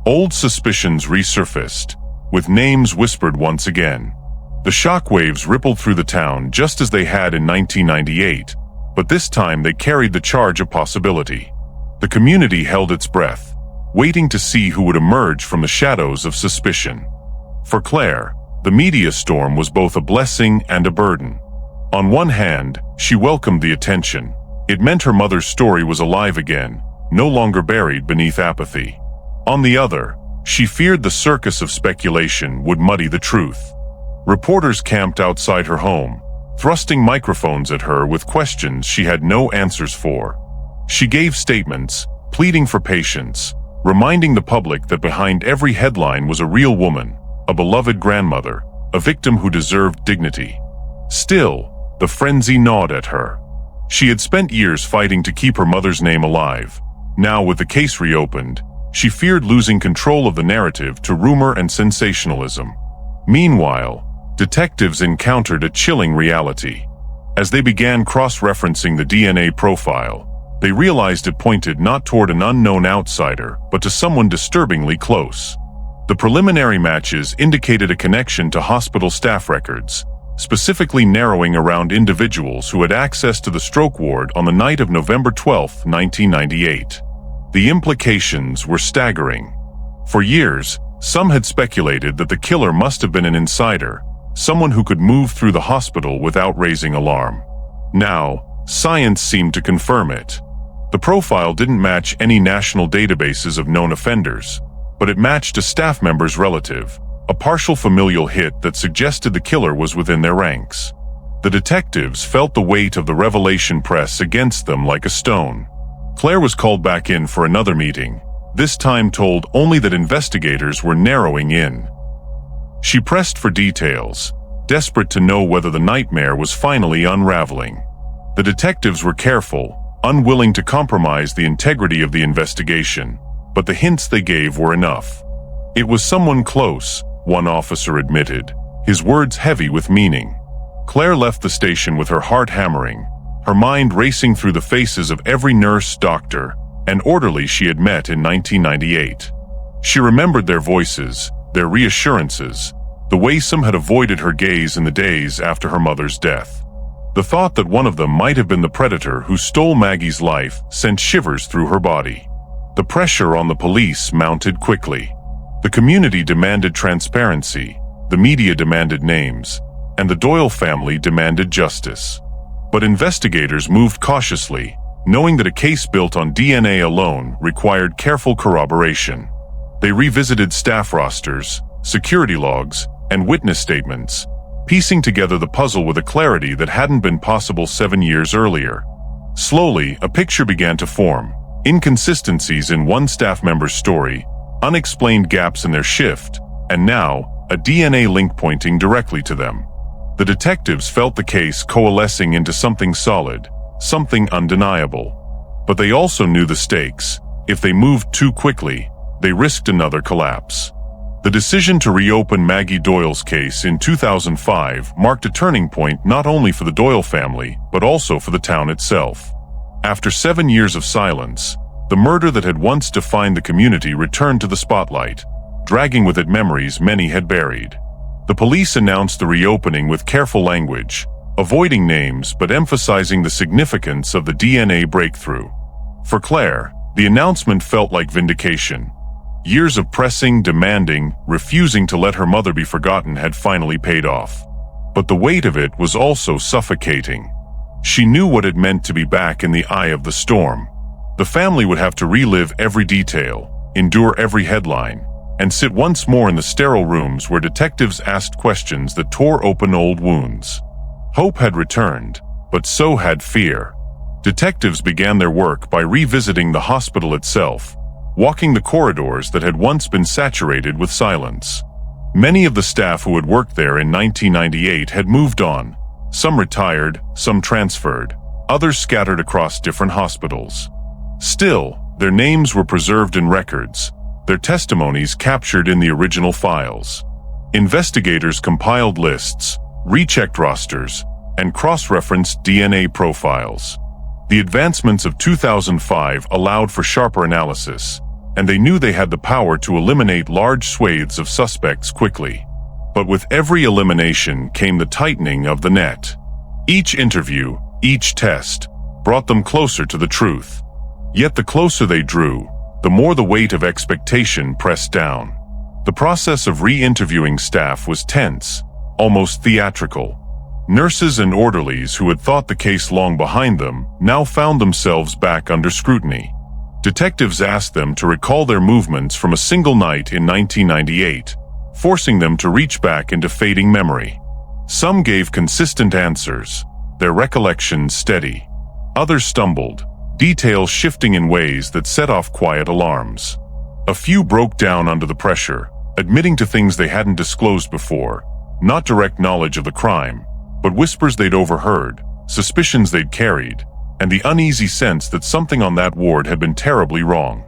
Old suspicions resurfaced, with names whispered once again. The shockwaves rippled through the town just as they had in 1998, but this time they carried the charge of possibility. The community held its breath, waiting to see who would emerge from the shadows of suspicion. For Claire, the media storm was both a blessing and a burden. On one hand, she welcomed the attention. It meant her mother's story was alive again, no longer buried beneath apathy. On the other, she feared the circus of speculation would muddy the truth. Reporters camped outside her home, thrusting microphones at her with questions she had no answers for. She gave statements, pleading for patience, reminding the public that behind every headline was a real woman, a beloved grandmother, a victim who deserved dignity. Still, the frenzy gnawed at her. She had spent years fighting to keep her mother's name alive. Now, with the case reopened, she feared losing control of the narrative to rumor and sensationalism. Meanwhile, detectives encountered a chilling reality. As they began cross-referencing the DNA profile, they realized it pointed not toward an unknown outsider, but to someone disturbingly close. The preliminary matches indicated a connection to hospital staff records, specifically narrowing around individuals who had access to the stroke ward on the night of November 12, 1998. The implications were staggering. For years, some had speculated that the killer must have been an insider, someone who could move through the hospital without raising alarm. Now, science seemed to confirm it. The profile didn't match any national databases of known offenders, but it matched a staff member's relative, a partial familial hit that suggested the killer was within their ranks. The detectives felt the weight of the revelation press against them like a stone. Claire was called back in for another meeting, this time told only that investigators were narrowing in. She pressed for details, desperate to know whether the nightmare was finally unraveling. The detectives were careful, unwilling to compromise the integrity of the investigation, but the hints they gave were enough. It was someone close, one officer admitted, his words heavy with meaning. Claire left the station with her heart hammering, her mind racing through the faces of every nurse, doctor, and orderly she had met in 1998. She remembered their voices, their reassurances, the way some had avoided her gaze in the days after her mother's death. The thought that one of them might have been the predator who stole Maggie's life sent shivers through her body. The pressure on the police mounted quickly. The community demanded transparency, the media demanded names, and the Doyle family demanded justice. But investigators moved cautiously, knowing that a case built on DNA alone required careful corroboration. They revisited staff rosters, security logs, and witness statements, piecing together the puzzle with a clarity that hadn't been possible 7 years earlier. Slowly, a picture began to form. Inconsistencies in one staff member's story, unexplained gaps in their shift, and now, a DNA link pointing directly to them. The detectives felt the case coalescing into something solid, something undeniable. But they also knew the stakes. If they moved too quickly, they risked another collapse. The decision to reopen Maggie Doyle's case in 2005 marked a turning point not only for the Doyle family, but also for the town itself. After 7 years of silence, the murder that had once defined the community returned to the spotlight, dragging with it memories many had buried. The police announced the reopening with careful language, avoiding names but emphasizing the significance of the DNA breakthrough. For Claire, the announcement felt like vindication. Years of pressing, demanding, refusing to let her mother be forgotten had finally paid off. But the weight of it was also suffocating. She knew what it meant to be back in the eye of the storm. The family would have to relive every detail, endure every headline, and sit once more in the sterile rooms where detectives asked questions that tore open old wounds. Hope had returned, but so had fear. Detectives began their work by revisiting the hospital itself, walking the corridors that had once been saturated with silence. Many of the staff who had worked there in 1998 had moved on, some retired, some transferred, others scattered across different hospitals. Still, their names were preserved in records, their testimonies captured in the original files. Investigators compiled lists, rechecked rosters, and cross-referenced DNA profiles. The advancements of 2005 allowed for sharper analysis, and they knew they had the power to eliminate large swathes of suspects quickly. But with every elimination came the tightening of the net. Each interview, each test, brought them closer to the truth. Yet the closer they drew, the more the weight of expectation pressed down. The process of re-interviewing staff was tense, almost theatrical. Nurses and orderlies who had thought the case long behind them now found themselves back under scrutiny. Detectives asked them to recall their movements from a single night in 1998, forcing them to reach back into fading memory. Some gave consistent answers, their recollections steady. Others stumbled, details shifting in ways that set off quiet alarms. A few broke down under the pressure, admitting to things they hadn't disclosed before, not direct knowledge of the crime, but whispers they'd overheard, suspicions they'd carried, and the uneasy sense that something on that ward had been terribly wrong.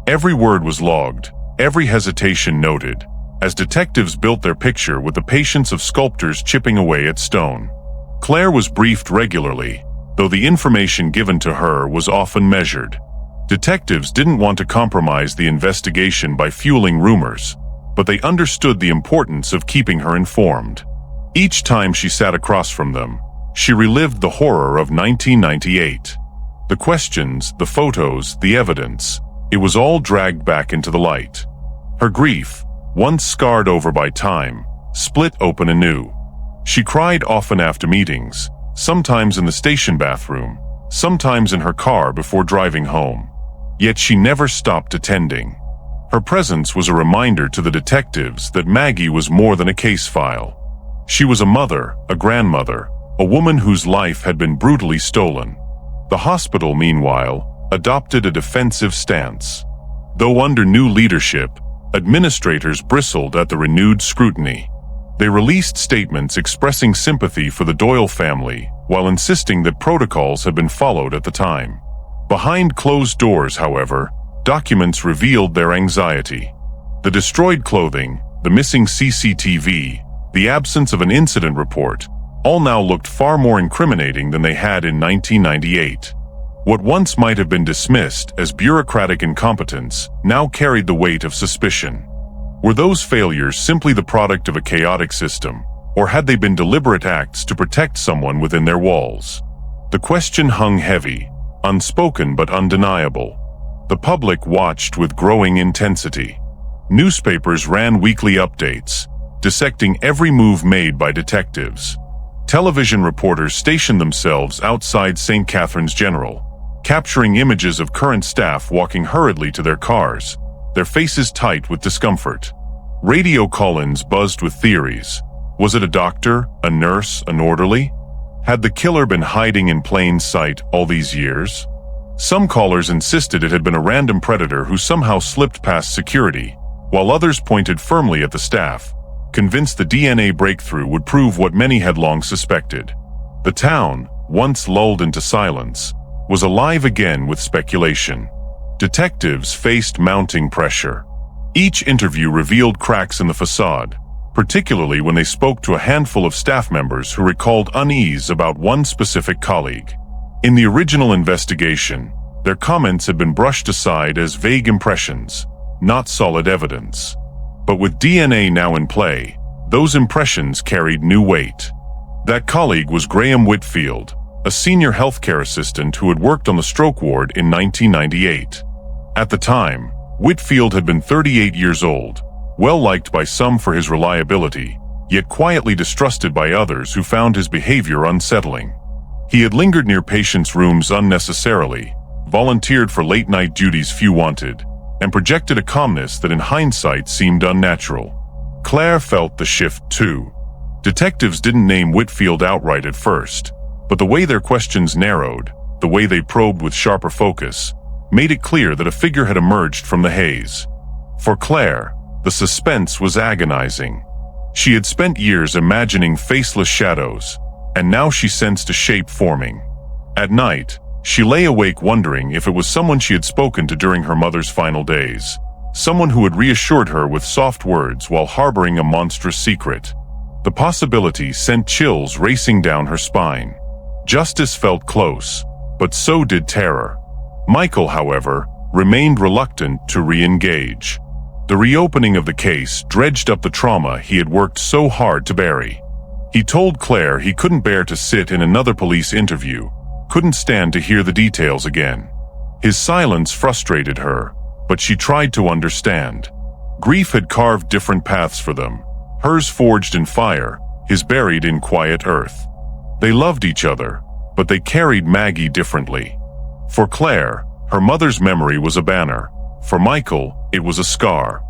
Every word was logged, every hesitation noted, as detectives built their picture with the patience of sculptors chipping away at stone. Claire was briefed regularly, though the information given to her was often measured. Detectives didn't want to compromise the investigation by fueling rumors, but they understood the importance of keeping her informed. Each time she sat across from them, she relived the horror of 1998. The questions, the photos, the evidence, it was all dragged back into the light. Her grief, once scarred over by time, split open anew. She cried often after meetings, sometimes in the station bathroom, sometimes in her car before driving home. Yet she never stopped attending. Her presence was a reminder to the detectives that Maggie was more than a case file. She was a mother, a grandmother, a woman whose life had been brutally stolen. The hospital, meanwhile, adopted a defensive stance. Though under new leadership, administrators bristled at the renewed scrutiny. They released statements expressing sympathy for the Doyle family while insisting that protocols had been followed at the time. Behind closed doors, however, documents revealed their anxiety. The destroyed clothing, the missing CCTV, the absence of an incident report, all now looked far more incriminating than they had in 1998. What once might have been dismissed as bureaucratic incompetence now carried the weight of suspicion. Were those failures simply the product of a chaotic system, or had they been deliberate acts to protect someone within their walls? The question hung heavy, unspoken but undeniable. The public watched with growing intensity. Newspapers ran weekly updates, dissecting every move made by detectives. Television reporters stationed themselves outside St. Catherine's General, capturing images of current staff walking hurriedly to their cars, their faces tight with discomfort. Radio call-ins buzzed with theories. Was it a doctor, a nurse, an orderly? Had the killer been hiding in plain sight all these years? Some callers insisted it had been a random predator who somehow slipped past security, while others pointed firmly at the staff, convinced the DNA breakthrough would prove what many had long suspected. The town, once lulled into silence, was alive again with speculation. Detectives faced mounting pressure. Each interview revealed cracks in the facade, particularly when they spoke to a handful of staff members who recalled unease about one specific colleague. In the original investigation, their comments had been brushed aside as vague impressions, not solid evidence. But with DNA now in play, those impressions carried new weight. That colleague was Graham Whitfield, a senior healthcare assistant who had worked on the stroke ward in 1998. At the time, Whitfield had been 38 years old, well-liked by some for his reliability, yet quietly distrusted by others who found his behavior unsettling. He had lingered near patients' rooms unnecessarily, volunteered for late-night duties few wanted, and projected a calmness that in hindsight seemed unnatural. Claire felt the shift too. Detectives didn't name Whitfield outright at first, but the way their questions narrowed, the way they probed with sharper focus, made it clear that a figure had emerged from the haze. For Claire, the suspense was agonizing. She had spent years imagining faceless shadows, and now she sensed a shape forming. At night, she lay awake wondering if it was someone she had spoken to during her mother's final days, someone who had reassured her with soft words while harboring a monstrous secret. The possibility sent chills racing down her spine. Justice felt close, but so did terror. Michael, however, remained reluctant to re-engage. The reopening of the case dredged up the trauma he had worked so hard to bury. He told Claire he couldn't bear to sit in another police interview, couldn't stand to hear the details again. His silence frustrated her, but she tried to understand. Grief had carved different paths for them, hers forged in fire, his buried in quiet earth. They loved each other, but they carried Maggie differently. For Claire, her mother's memory was a banner. For Michael, it was a scar.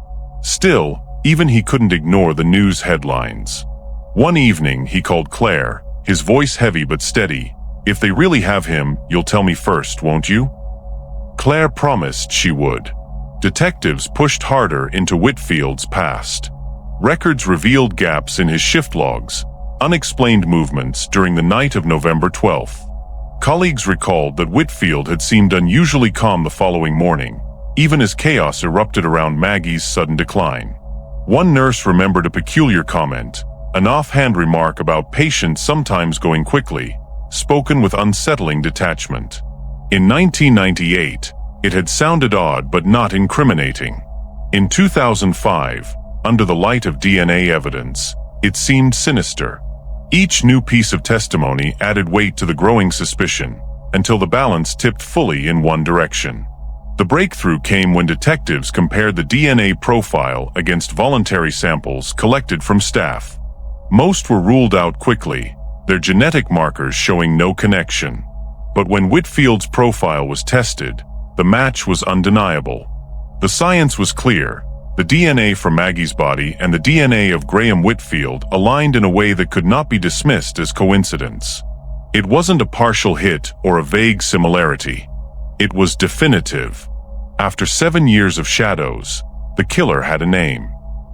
Still, even he couldn't ignore the news headlines. One evening, he called Claire, his voice heavy but steady. "If they really have him, you'll tell me first, won't you?" Claire promised she would. Detectives pushed harder into Whitfield's past. Records revealed gaps in his shift logs, unexplained movements during the night of November 12th. Colleagues recalled that Whitfield had seemed unusually calm the following morning, even as chaos erupted around Maggie's sudden decline. One nurse remembered a peculiar comment, an offhand remark about patients sometimes going quickly, spoken with unsettling detachment. In 1998, it had sounded odd but not incriminating. In 2005, under the light of DNA evidence, it seemed sinister. Each new piece of testimony added weight to the growing suspicion, until the balance tipped fully in one direction. The breakthrough came when detectives compared the DNA profile against voluntary samples collected from staff. Most were ruled out quickly, their genetic markers showing no connection. But when Whitfield's profile was tested, the match was undeniable. The science was clear. The DNA from Maggie's body and the DNA of Graham Whitfield aligned in a way that could not be dismissed as coincidence. It wasn't a partial hit or a vague similarity. It was definitive. After 7 years of shadows, the killer had a name.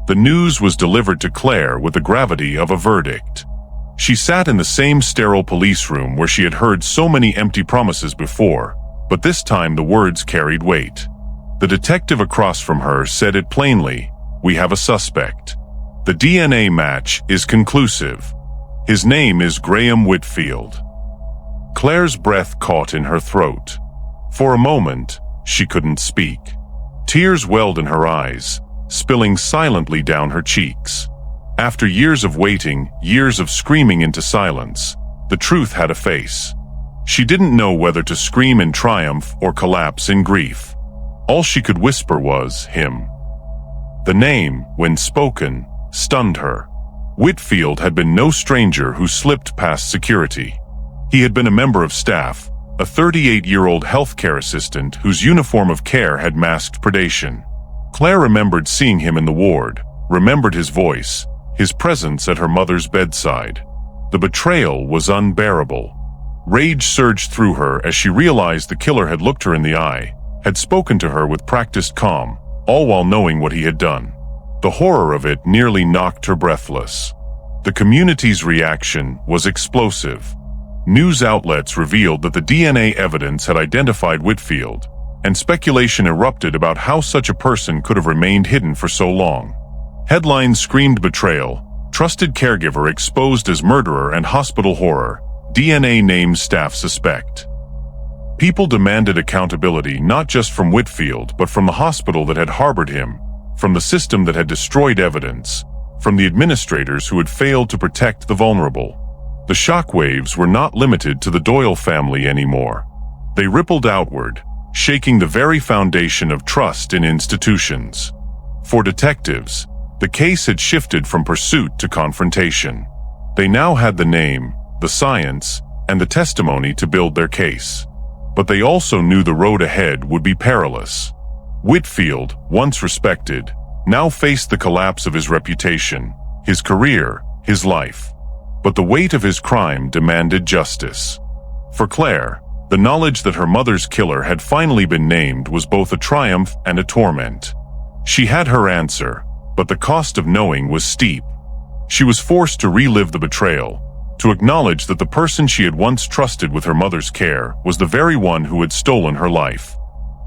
The news was delivered to Claire with the gravity of a verdict. She sat in the same sterile police room where she had heard so many empty promises before, but this time the words carried weight. The detective across from her said it plainly, "We have a suspect. The DNA match is conclusive. His name is Graham Whitfield." Claire's breath caught in her throat. For a moment, she couldn't speak. Tears welled in her eyes, spilling silently down her cheeks. After years of waiting, years of screaming into silence, the truth had a face. She didn't know whether to scream in triumph or collapse in grief. All she could whisper was, "him." The name, when spoken, stunned her. Whitfield had been no stranger who slipped past security. He had been a member of staff, a 38-year-old healthcare assistant whose uniform of care had masked predation. Claire remembered seeing him in the ward, remembered his voice, his presence at her mother's bedside. The betrayal was unbearable. Rage surged through her as she realized the killer had looked her in the eye, had spoken to her with practiced calm, all while knowing what he had done. The horror of it nearly knocked her breathless. The community's reaction was explosive. News outlets revealed that the DNA evidence had identified Whitfield, and speculation erupted about how such a person could have remained hidden for so long. Headlines screamed betrayal, trusted caregiver exposed as murderer, and hospital horror, DNA names staff suspect. People demanded accountability not just from Whitfield but from the hospital that had harbored him, from the system that had destroyed evidence, from the administrators who had failed to protect the vulnerable. The shockwaves were not limited to the Doyle family anymore. They rippled outward, shaking the very foundation of trust in institutions. For detectives, the case had shifted from pursuit to confrontation. They now had the name, the science, and the testimony to build their case. But they also knew the road ahead would be perilous. Whitfield, once respected, now faced the collapse of his reputation, his career, his life. But the weight of his crime demanded justice. For Claire, the knowledge that her mother's killer had finally been named was both a triumph and a torment. She had her answer, but the cost of knowing was steep. She was forced to relive the betrayal, to acknowledge that the person she had once trusted with her mother's care was the very one who had stolen her life.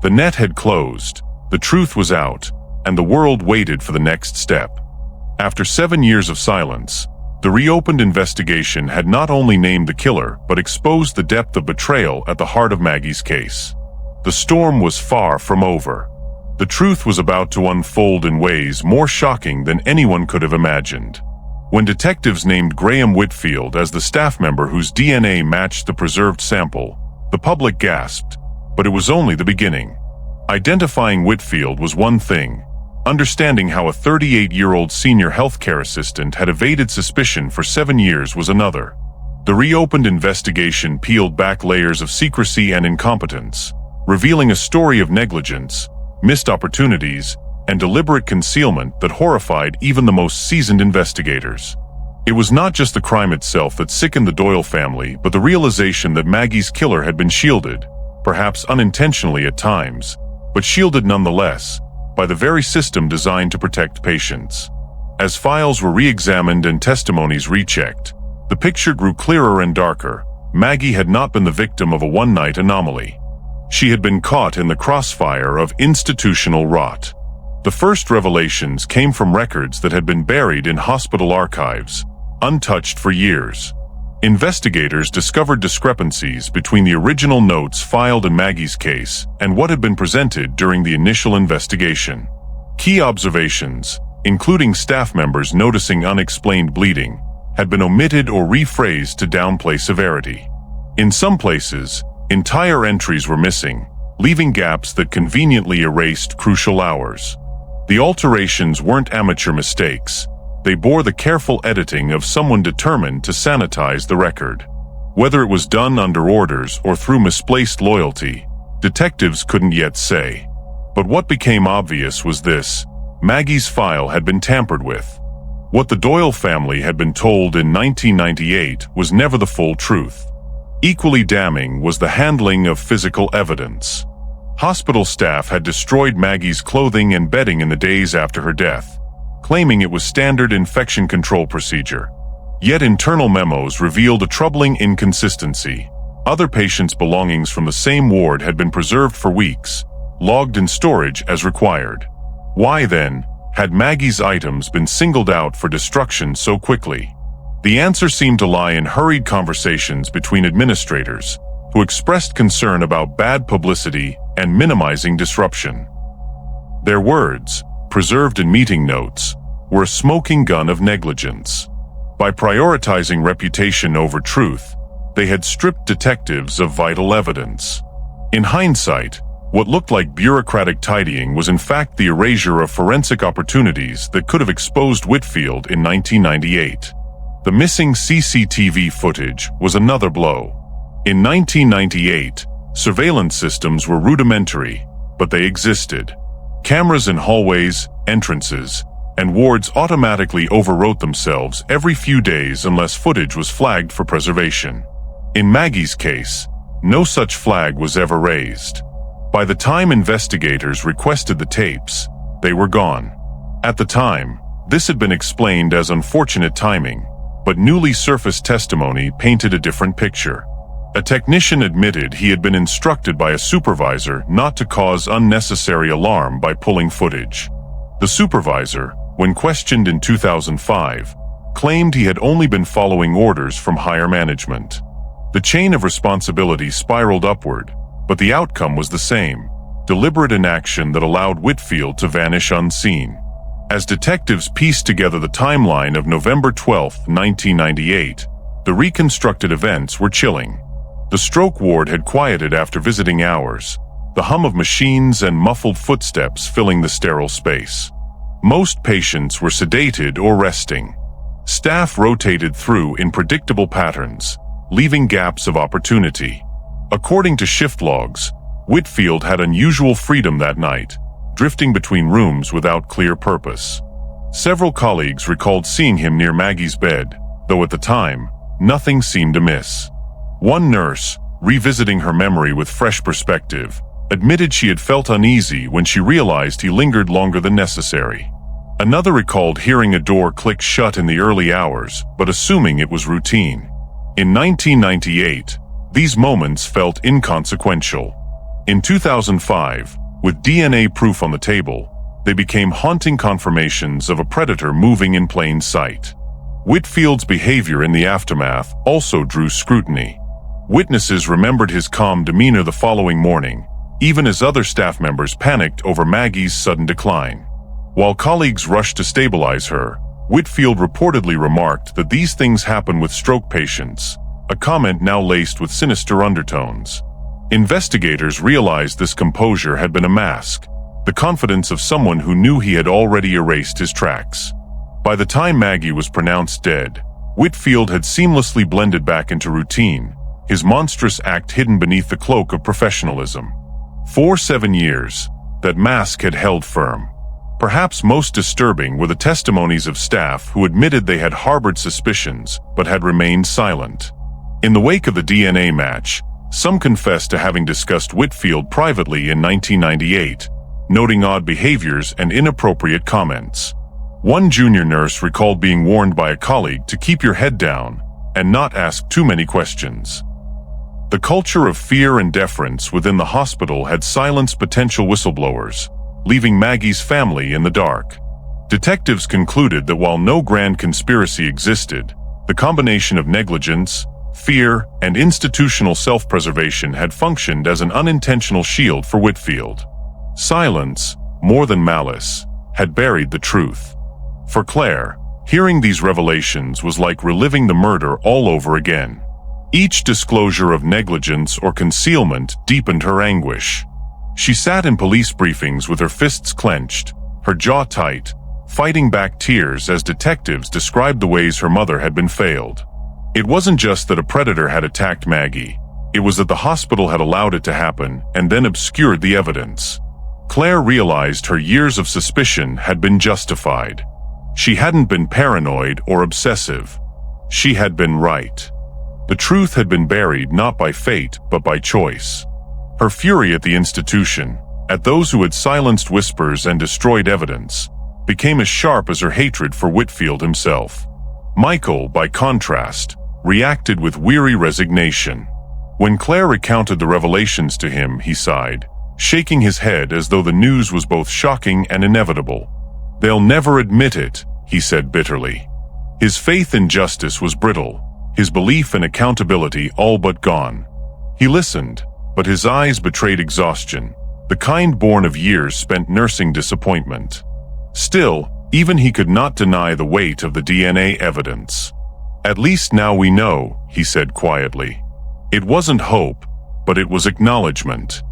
The net had closed, the truth was out, and the world waited for the next step. After 7 years of silence, the reopened investigation had not only named the killer but exposed the depth of betrayal at the heart of Maggie's case. The storm was far from over. The truth was about to unfold in ways more shocking than anyone could have imagined. When detectives named Graham Whitfield as the staff member whose DNA matched the preserved sample, the public gasped, but it was only the beginning. Identifying Whitfield was one thing. Understanding how a 38-year-old senior healthcare assistant had evaded suspicion for 7 years was another. The reopened investigation peeled back layers of secrecy and incompetence, revealing a story of negligence, missed opportunities, and deliberate concealment that horrified even the most seasoned investigators. It was not just the crime itself that sickened the Doyle family, but the realization that Maggie's killer had been shielded, perhaps unintentionally at times, but shielded nonetheless, by the very system designed to protect patients. As files were re-examined and testimonies rechecked, the picture grew clearer and darker. Maggie had not been the victim of a one-night anomaly. She had been caught in the crossfire of institutional rot. The first revelations came from records that had been buried in hospital archives, untouched for years. Investigators discovered discrepancies between the original notes filed in Maggie's case and what had been presented during the initial investigation. Key observations, including staff members noticing unexplained bleeding, had been omitted or rephrased to downplay severity. In some places, entire entries were missing, leaving gaps that conveniently erased crucial hours. The alterations weren't amateur mistakes. They bore the careful editing of someone determined to sanitize the record. Whether it was done under orders or through misplaced loyalty, detectives couldn't yet say. But what became obvious was this: Maggie's file had been tampered with. What the Doyle family had been told in 1998 was never the full truth. Equally damning was the handling of physical evidence. Hospital staff had destroyed Maggie's clothing and bedding in the days after her death, claiming it was standard infection control procedure. Yet internal memos revealed a troubling inconsistency. Other patients' belongings from the same ward had been preserved for weeks, logged in storage as required. Why then had Maggie's items been singled out for destruction so quickly? The answer seemed to lie in hurried conversations between administrators, who expressed concern about bad publicity and minimizing disruption. Their words, preserved in meeting notes, were a smoking gun of negligence. By prioritizing reputation over truth, they had stripped detectives of vital evidence. In hindsight, what looked like bureaucratic tidying was in fact the erasure of forensic opportunities that could have exposed Whitfield in 1998. The missing CCTV footage was another blow. In 1998, surveillance systems were rudimentary, but they existed. Cameras in hallways, entrances, and wards automatically overwrote themselves every few days unless footage was flagged for preservation. In Maggie's case, no such flag was ever raised. By the time investigators requested the tapes, they were gone. At the time, this had been explained as unfortunate timing, but newly surfaced testimony painted a different picture. A technician admitted he had been instructed by a supervisor not to cause unnecessary alarm by pulling footage. The supervisor, when questioned in 2005, claimed he had only been following orders from higher management. The chain of responsibility spiraled upward, but the outcome was the same: deliberate inaction that allowed Whitfield to vanish unseen. As detectives pieced together the timeline of November 12, 1998, the reconstructed events were chilling. The stroke ward had quieted after visiting hours, the hum of machines and muffled footsteps filling the sterile space. Most patients were sedated or resting. Staff rotated through in predictable patterns, leaving gaps of opportunity. According to shift logs, Whitfield had unusual freedom that night, drifting between rooms without clear purpose. Several colleagues recalled seeing him near Maggie's bed, though at the time, nothing seemed amiss. One nurse, revisiting her memory with fresh perspective, admitted she had felt uneasy when she realized he lingered longer than necessary. Another recalled hearing a door click shut in the early hours, but assuming it was routine. In 1998, these moments felt inconsequential. In 2005, with DNA proof on the table, they became haunting confirmations of a predator moving in plain sight. Whitfield's behavior in the aftermath also drew scrutiny. Witnesses remembered his calm demeanor the following morning, even as other staff members panicked over Maggie's sudden decline. While colleagues rushed to stabilize her, Whitfield reportedly remarked that these things happen with stroke patients, a comment now laced with sinister undertones. Investigators realized this composure had been a mask, the confidence of someone who knew he had already erased his tracks. By the time Maggie was pronounced dead, Whitfield had seamlessly blended back into routine, his monstrous act hidden beneath the cloak of professionalism. For 7 years, that mask had held firm. Perhaps most disturbing were the testimonies of staff who admitted they had harbored suspicions but had remained silent. In the wake of the DNA match, some confessed to having discussed Whitfield privately in 1998, noting odd behaviors and inappropriate comments. One junior nurse recalled being warned by a colleague to keep your head down and not ask too many questions. The culture of fear and deference within the hospital had silenced potential whistleblowers, leaving Maggie's family in the dark. Detectives concluded that while no grand conspiracy existed, the combination of negligence, fear, and institutional self-preservation had functioned as an unintentional shield for Whitfield. Silence, more than malice, had buried the truth. For Claire, hearing these revelations was like reliving the murder all over again. Each disclosure of negligence or concealment deepened her anguish. She sat in police briefings with her fists clenched, her jaw tight, fighting back tears as detectives described the ways her mother had been failed. It wasn't just that a predator had attacked Maggie, it was that the hospital had allowed it to happen and then obscured the evidence. Claire realized her years of suspicion had been justified. She hadn't been paranoid or obsessive. She had been right. The truth had been buried not by fate but by choice. Her fury at the institution, at those who had silenced whispers and destroyed evidence, became as sharp as her hatred for Whitfield himself. Michael, by contrast, reacted with weary resignation. When Claire recounted the revelations to him, he sighed, shaking his head as though the news was both shocking and inevitable. "They'll never admit it," he said bitterly. His faith in justice was brittle, his belief in accountability all but gone. He listened, but his eyes betrayed exhaustion, the kind born of years spent nursing disappointment. Still, even he could not deny the weight of the DNA evidence. "At least now we know," he said quietly. It wasn't hope, but it was acknowledgement.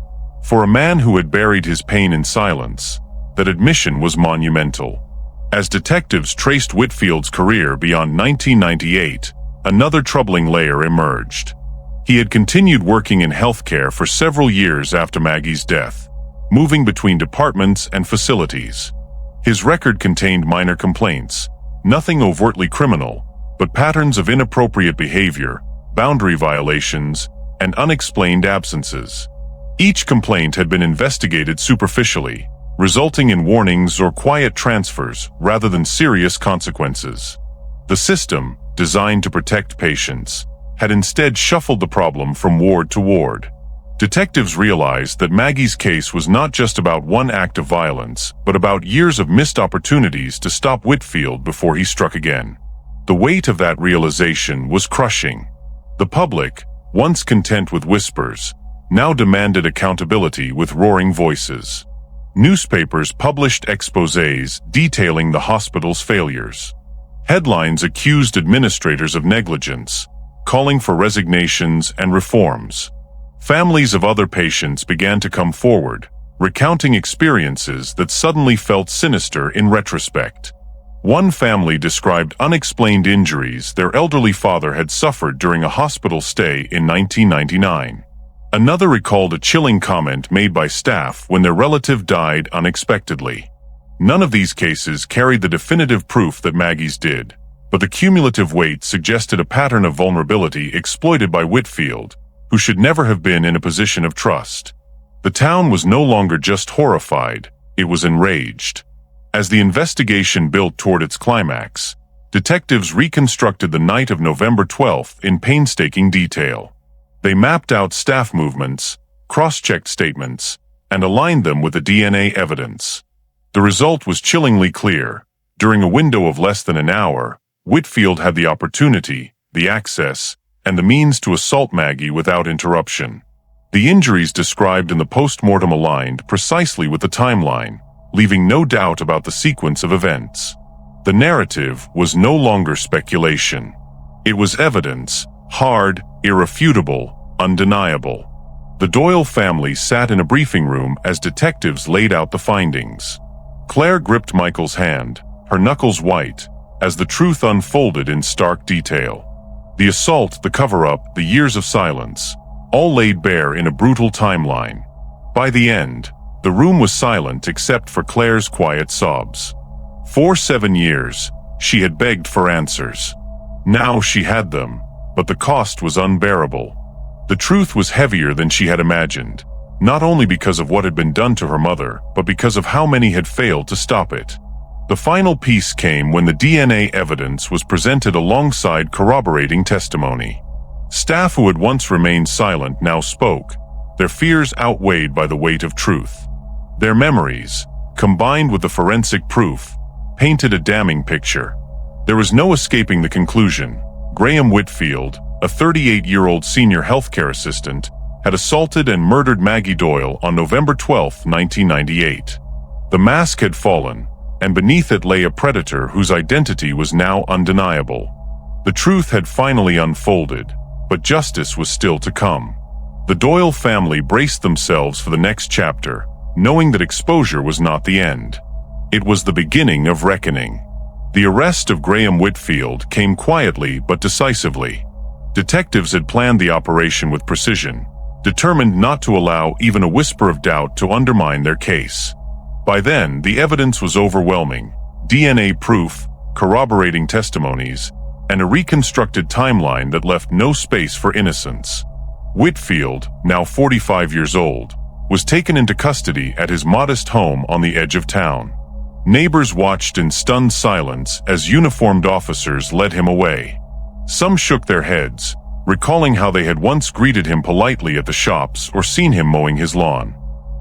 For a man who had buried his pain in silence, that admission was monumental. As detectives traced Whitfield's career beyond 1998, another troubling layer emerged. He had continued working in healthcare for several years after Maggie's death, moving between departments and facilities. His record contained minor complaints, nothing overtly criminal, but patterns of inappropriate behavior, boundary violations, and unexplained absences. Each complaint had been investigated superficially, resulting in warnings or quiet transfers rather than serious consequences. The system, designed to protect patients, had instead shuffled the problem from ward to ward. Detectives realized that Maggie's case was not just about one act of violence, but about years of missed opportunities to stop Whitfield before he struck again. The weight of that realization was crushing. The public, once content with whispers, now demanded accountability with roaring voices. Newspapers published exposés detailing the hospital's failures. Headlines accused administrators of negligence, calling for resignations and reforms. Families of other patients began to come forward, recounting experiences that suddenly felt sinister in retrospect. One family described unexplained injuries their elderly father had suffered during a hospital stay in 1999. Another recalled a chilling comment made by staff when their relative died unexpectedly. None of these cases carried the definitive proof that Maggie's did, but the cumulative weight suggested a pattern of vulnerability exploited by Whitfield, who should never have been in a position of trust. The town was no longer just horrified, it was enraged. As the investigation built toward its climax, Detectives reconstructed the night of November 12th in painstaking detail. They mapped out staff movements, cross-checked statements, and aligned them with the DNA evidence. The result was chillingly clear. During a window of less than an hour, Whitfield had the opportunity, the access, and the means to assault Maggie without interruption. The injuries described in the post-mortem aligned precisely with the timeline, leaving no doubt about the sequence of events. The narrative was no longer speculation. It was evidence, hard, irrefutable, undeniable. The Doyle family sat in a briefing room as detectives laid out the findings. Claire gripped Michael's hand, her knuckles white, as the truth unfolded in stark detail. The assault, the cover-up, the years of silence, all laid bare in a brutal timeline. By the end, the room was silent except for Claire's quiet sobs. For 7 years, she had begged for answers. Now she had them, but the cost was unbearable. The truth was heavier than she had imagined, not only because of what had been done to her mother, but because of how many had failed to stop it. The final piece came when the DNA evidence was presented alongside corroborating testimony. Staff who had once remained silent now spoke, their fears outweighed by the weight of truth. Their memories, combined with the forensic proof, painted a damning picture. There was no escaping the conclusion. Graham Whitfield, a 38-year-old senior healthcare assistant, had assaulted and murdered Maggie Doyle on November 12, 1998. The mask had fallen, and beneath it lay a predator whose identity was now undeniable. The truth had finally unfolded, but justice was still to come. The Doyle family braced themselves for the next chapter, knowing that exposure was not the end. It was the beginning of reckoning. The arrest of Graham Whitfield came quietly but decisively. Detectives had planned the operation with precision, determined not to allow even a whisper of doubt to undermine their case. By then, the evidence was overwhelming: DNA proof, corroborating testimonies, and a reconstructed timeline that left no space for innocence. Whitfield, now 45 years old, was taken into custody at his modest home on the edge of town. Neighbors watched in stunned silence as uniformed officers led him away. Some shook their heads, recalling how they had once greeted him politely at the shops or seen him mowing his lawn.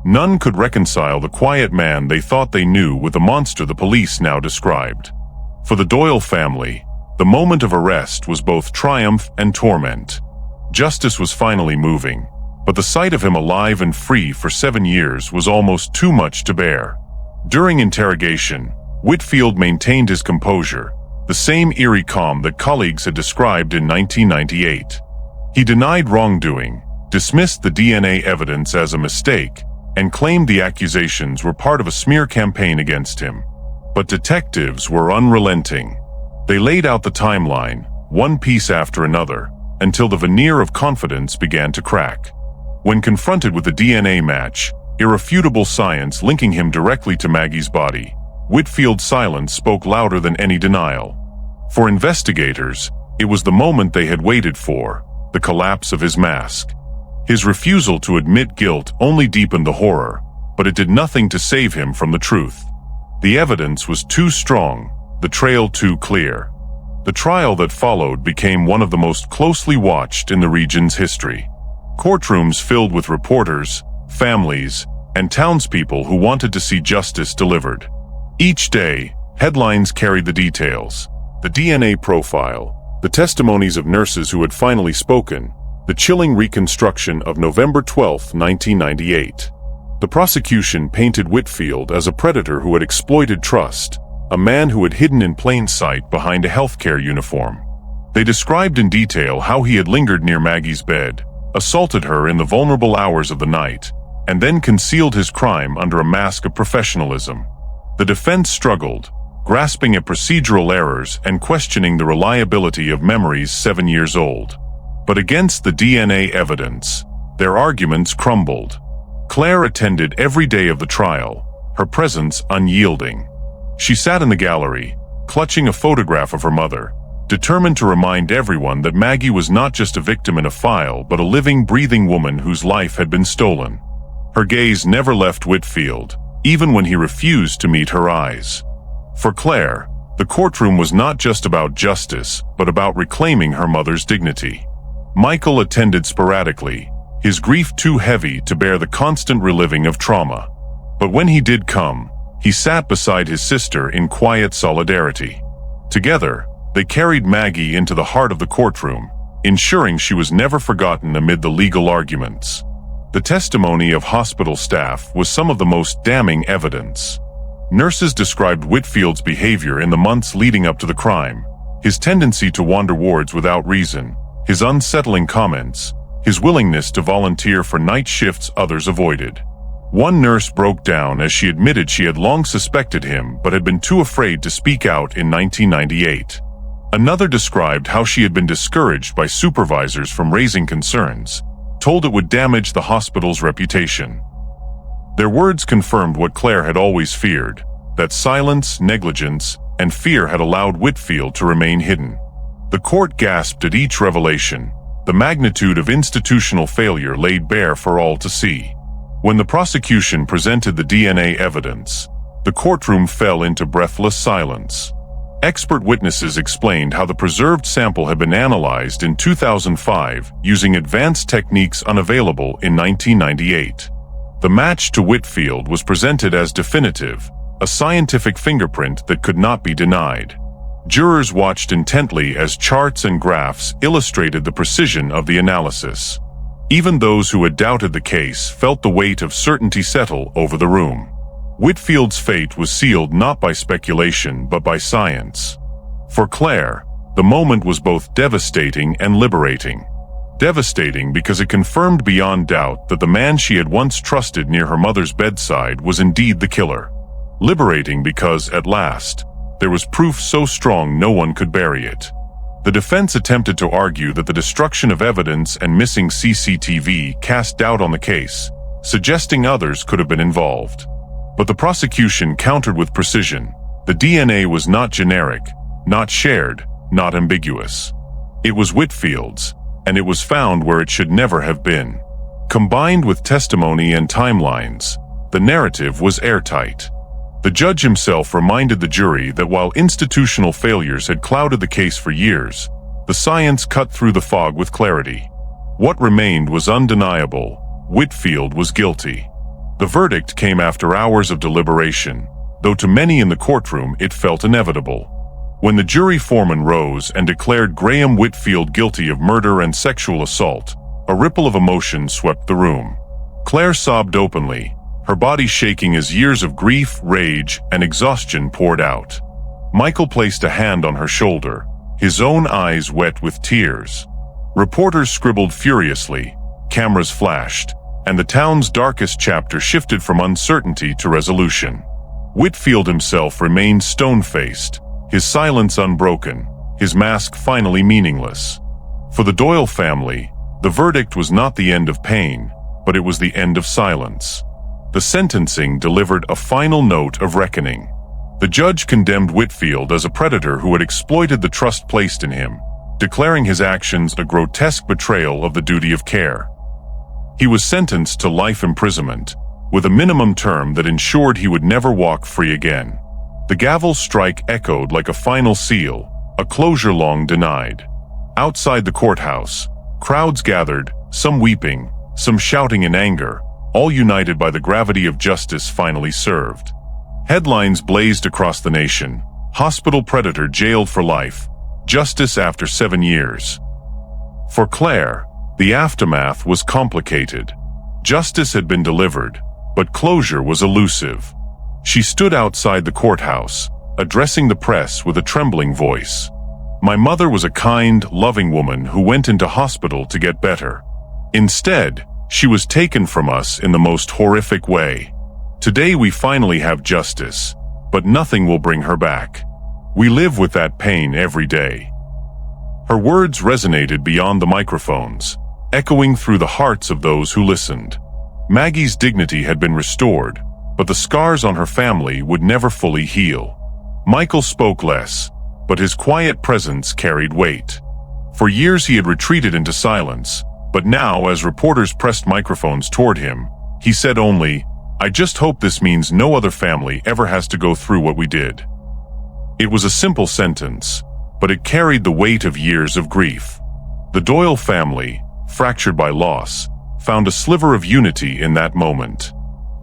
None could reconcile the quiet man they thought they knew with the monster the police now described. For the Doyle family, the moment of arrest was both triumph and torment. Justice was finally moving, but the sight of him alive and free for 7 years was almost too much to bear. During interrogation, Whitfield maintained his composure, the same eerie calm that colleagues had described in 1998. He denied wrongdoing, dismissed the DNA evidence as a mistake, and claimed the accusations were part of a smear campaign against him. But detectives were unrelenting. They laid out the timeline, one piece after another, until the veneer of confidence began to crack. When confronted with a DNA match, irrefutable science linking him directly to Maggie's body, Whitfield's silence spoke louder than any denial. For investigators, it was the moment they had waited for, the collapse of his mask. His refusal to admit guilt only deepened the horror, but it did nothing to save him from the truth. The evidence was too strong, the trail too clear. The trial that followed became one of the most closely watched in the region's history. Courtrooms filled with reporters, families, and townspeople who wanted to see justice delivered. Each day, headlines carried the details: the DNA profile, the testimonies of nurses who had finally spoken, the chilling reconstruction of November 12, 1998. The prosecution painted Whitfield as a predator who had exploited trust, a man who had hidden in plain sight behind a healthcare uniform. They described in detail how he had lingered near Maggie's bed, assaulted her in the vulnerable hours of the night, and then concealed his crime under a mask of professionalism. The defense struggled, grasping at procedural errors and questioning the reliability of memories 7 years old. But against the DNA evidence, their arguments crumbled. Claire attended every day of the trial, her presence unyielding. She sat in the gallery, clutching a photograph of her mother, determined to remind everyone that Maggie was not just a victim in a file but a living, breathing woman whose life had been stolen. Her gaze never left Whitfield, even when he refused to meet her eyes. For Claire, The courtroom was not just about justice, but about reclaiming her mother's dignity. Michael attended sporadically, his grief too heavy to bear the constant reliving of trauma. But when he did come, he sat beside his sister in quiet solidarity. Together, they carried Maggie into the heart of the courtroom, ensuring she was never forgotten amid the legal arguments. The testimony of hospital staff was some of the most damning evidence. Nurses described Whitfield's behavior in the months leading up to the crime, his tendency to wander wards without reason, his unsettling comments, his willingness to volunteer for night shifts others avoided. One nurse broke down as she admitted she had long suspected him but had been too afraid to speak out in 1998. Another described how she had been discouraged by supervisors from raising concerns, told it would damage the hospital's reputation. Their words confirmed what Claire had always feared, that silence, negligence, and fear had allowed Whitfield to remain hidden. The court gasped at each revelation, the magnitude of institutional failure laid bare for all to see. When the prosecution presented the DNA evidence, the courtroom fell into breathless silence. Expert witnesses explained how the preserved sample had been analyzed in 2005 using advanced techniques unavailable in 1998. The match to Whitfield was presented as definitive, a scientific fingerprint that could not be denied. Jurors watched intently as charts and graphs illustrated the precision of the analysis. Even those who had doubted the case felt the weight of certainty settle over the room. Whitfield's fate was sealed not by speculation but by science. For Claire, the moment was both devastating and liberating. Devastating because it confirmed beyond doubt that the man she had once trusted near her mother's bedside was indeed the killer. Liberating because, at last, there was proof so strong no one could bury it. The defense attempted to argue that the destruction of evidence and missing CCTV cast doubt on the case, suggesting others could have been involved. But the prosecution countered with precision. The DNA was not generic, not shared, not ambiguous. It was Whitfield's, and it was found where it should never have been. Combined with testimony and timelines, the narrative was airtight. The judge himself reminded the jury that while institutional failures had clouded the case for years, the science cut through the fog with clarity. What remained was undeniable: Whitfield was guilty. The verdict came after hours of deliberation, though to many in the courtroom it felt inevitable. When the jury foreman rose and declared Graham Whitfield guilty of murder and sexual assault, a ripple of emotion swept the room. Claire sobbed openly, her body shaking as years of grief, rage, and exhaustion poured out. Michael placed a hand on her shoulder, his own eyes wet with tears. Reporters scribbled furiously, cameras flashed, and the town's darkest chapter shifted from uncertainty to resolution. Whitfield himself remained stone-faced, his silence unbroken, his mask finally meaningless. For the Doyle family, the verdict was not the end of pain, but it was the end of silence. The sentencing delivered a final note of reckoning. The judge condemned Whitfield as a predator who had exploited the trust placed in him, declaring his actions a grotesque betrayal of the duty of care. He was sentenced to life imprisonment, with a minimum term that ensured he would never walk free again. The gavel strike echoed like a final seal, a closure long denied. Outside the courthouse, crowds gathered, some weeping, some shouting in anger, all united by the gravity of justice finally served. Headlines blazed across the nation: hospital predator jailed for life, justice after 7 years. For Claire, the aftermath was complicated. Justice had been delivered, but closure was elusive. She stood outside the courthouse, addressing the press with a trembling voice. "My mother was a kind, loving woman who went into hospital to get better. Instead, she was taken from us in the most horrific way. Today we finally have justice, but nothing will bring her back. We live with that pain every day." Her words resonated beyond the microphones, echoing through the hearts of those who listened. Maggie's dignity had been restored, but the scars on her family would never fully heal. Michael spoke less, but his quiet presence carried weight. For years he had retreated into silence, but now, as reporters pressed microphones toward him, he said only, "I just hope this means no other family ever has to go through what we did." It was a simple sentence, but it carried the weight of years of grief. The Doyle family, fractured by loss, found a sliver of unity in that moment.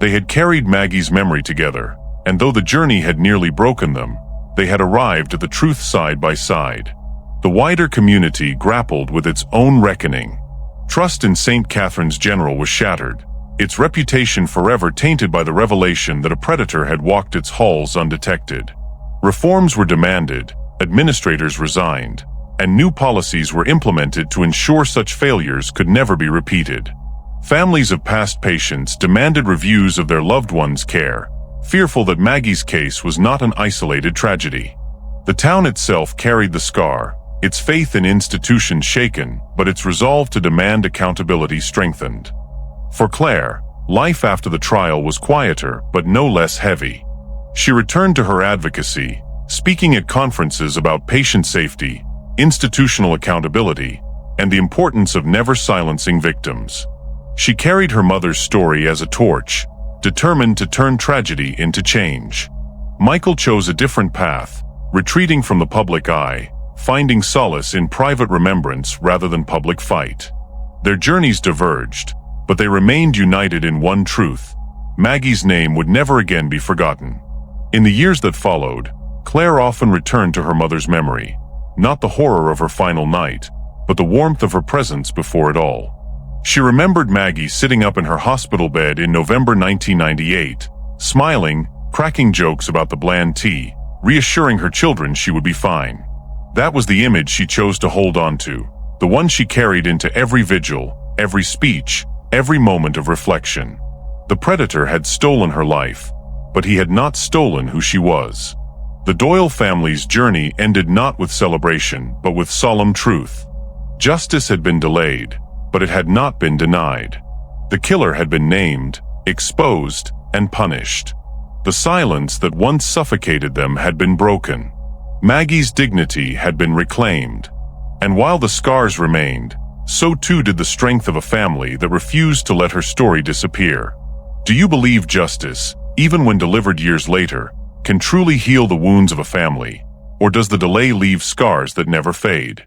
They had carried Maggie's memory together, and though the journey had nearly broken them, they had arrived at the truth side by side. The wider community grappled with its own reckoning. Trust in St. Catherine's General was shattered, its reputation forever tainted by the revelation that a predator had walked its halls undetected. Reforms were demanded, administrators resigned, and new policies were implemented to ensure such failures could never be repeated. Families of past patients demanded reviews of their loved ones' care, fearful that Maggie's case was not an isolated tragedy. The town itself carried the scar, its faith in institutions shaken, but its resolve to demand accountability strengthened. For Claire, life after the trial was quieter but no less heavy. She returned to her advocacy, speaking at conferences about patient safety, institutional accountability, and the importance of never silencing victims. She carried her mother's story as a torch, determined to turn tragedy into change. Michael chose a different path, retreating from the public eye, finding solace in private remembrance rather than public fight. Their journeys diverged, but they remained united in one truth: Maggie's name would never again be forgotten. In the years that followed, Claire often returned to her mother's memory, not the horror of her final night, but the warmth of her presence before it all. She remembered Maggie sitting up in her hospital bed in November 1998, smiling, cracking jokes about the bland tea, reassuring her children she would be fine. That was the image she chose to hold on to, the one she carried into every vigil, every speech, every moment of reflection. The predator had stolen her life, but he had not stolen who she was. The Doyle family's journey ended not with celebration, but with solemn truth. Justice had been delayed, but it had not been denied. The killer had been named, exposed, and punished. The silence that once suffocated them had been broken. Maggie's dignity had been reclaimed. And while the scars remained, so too did the strength of a family that refused to let her story disappear. Do you believe justice, even when delivered years later, can truly heal the wounds of a family, or does the delay leave scars that never fade?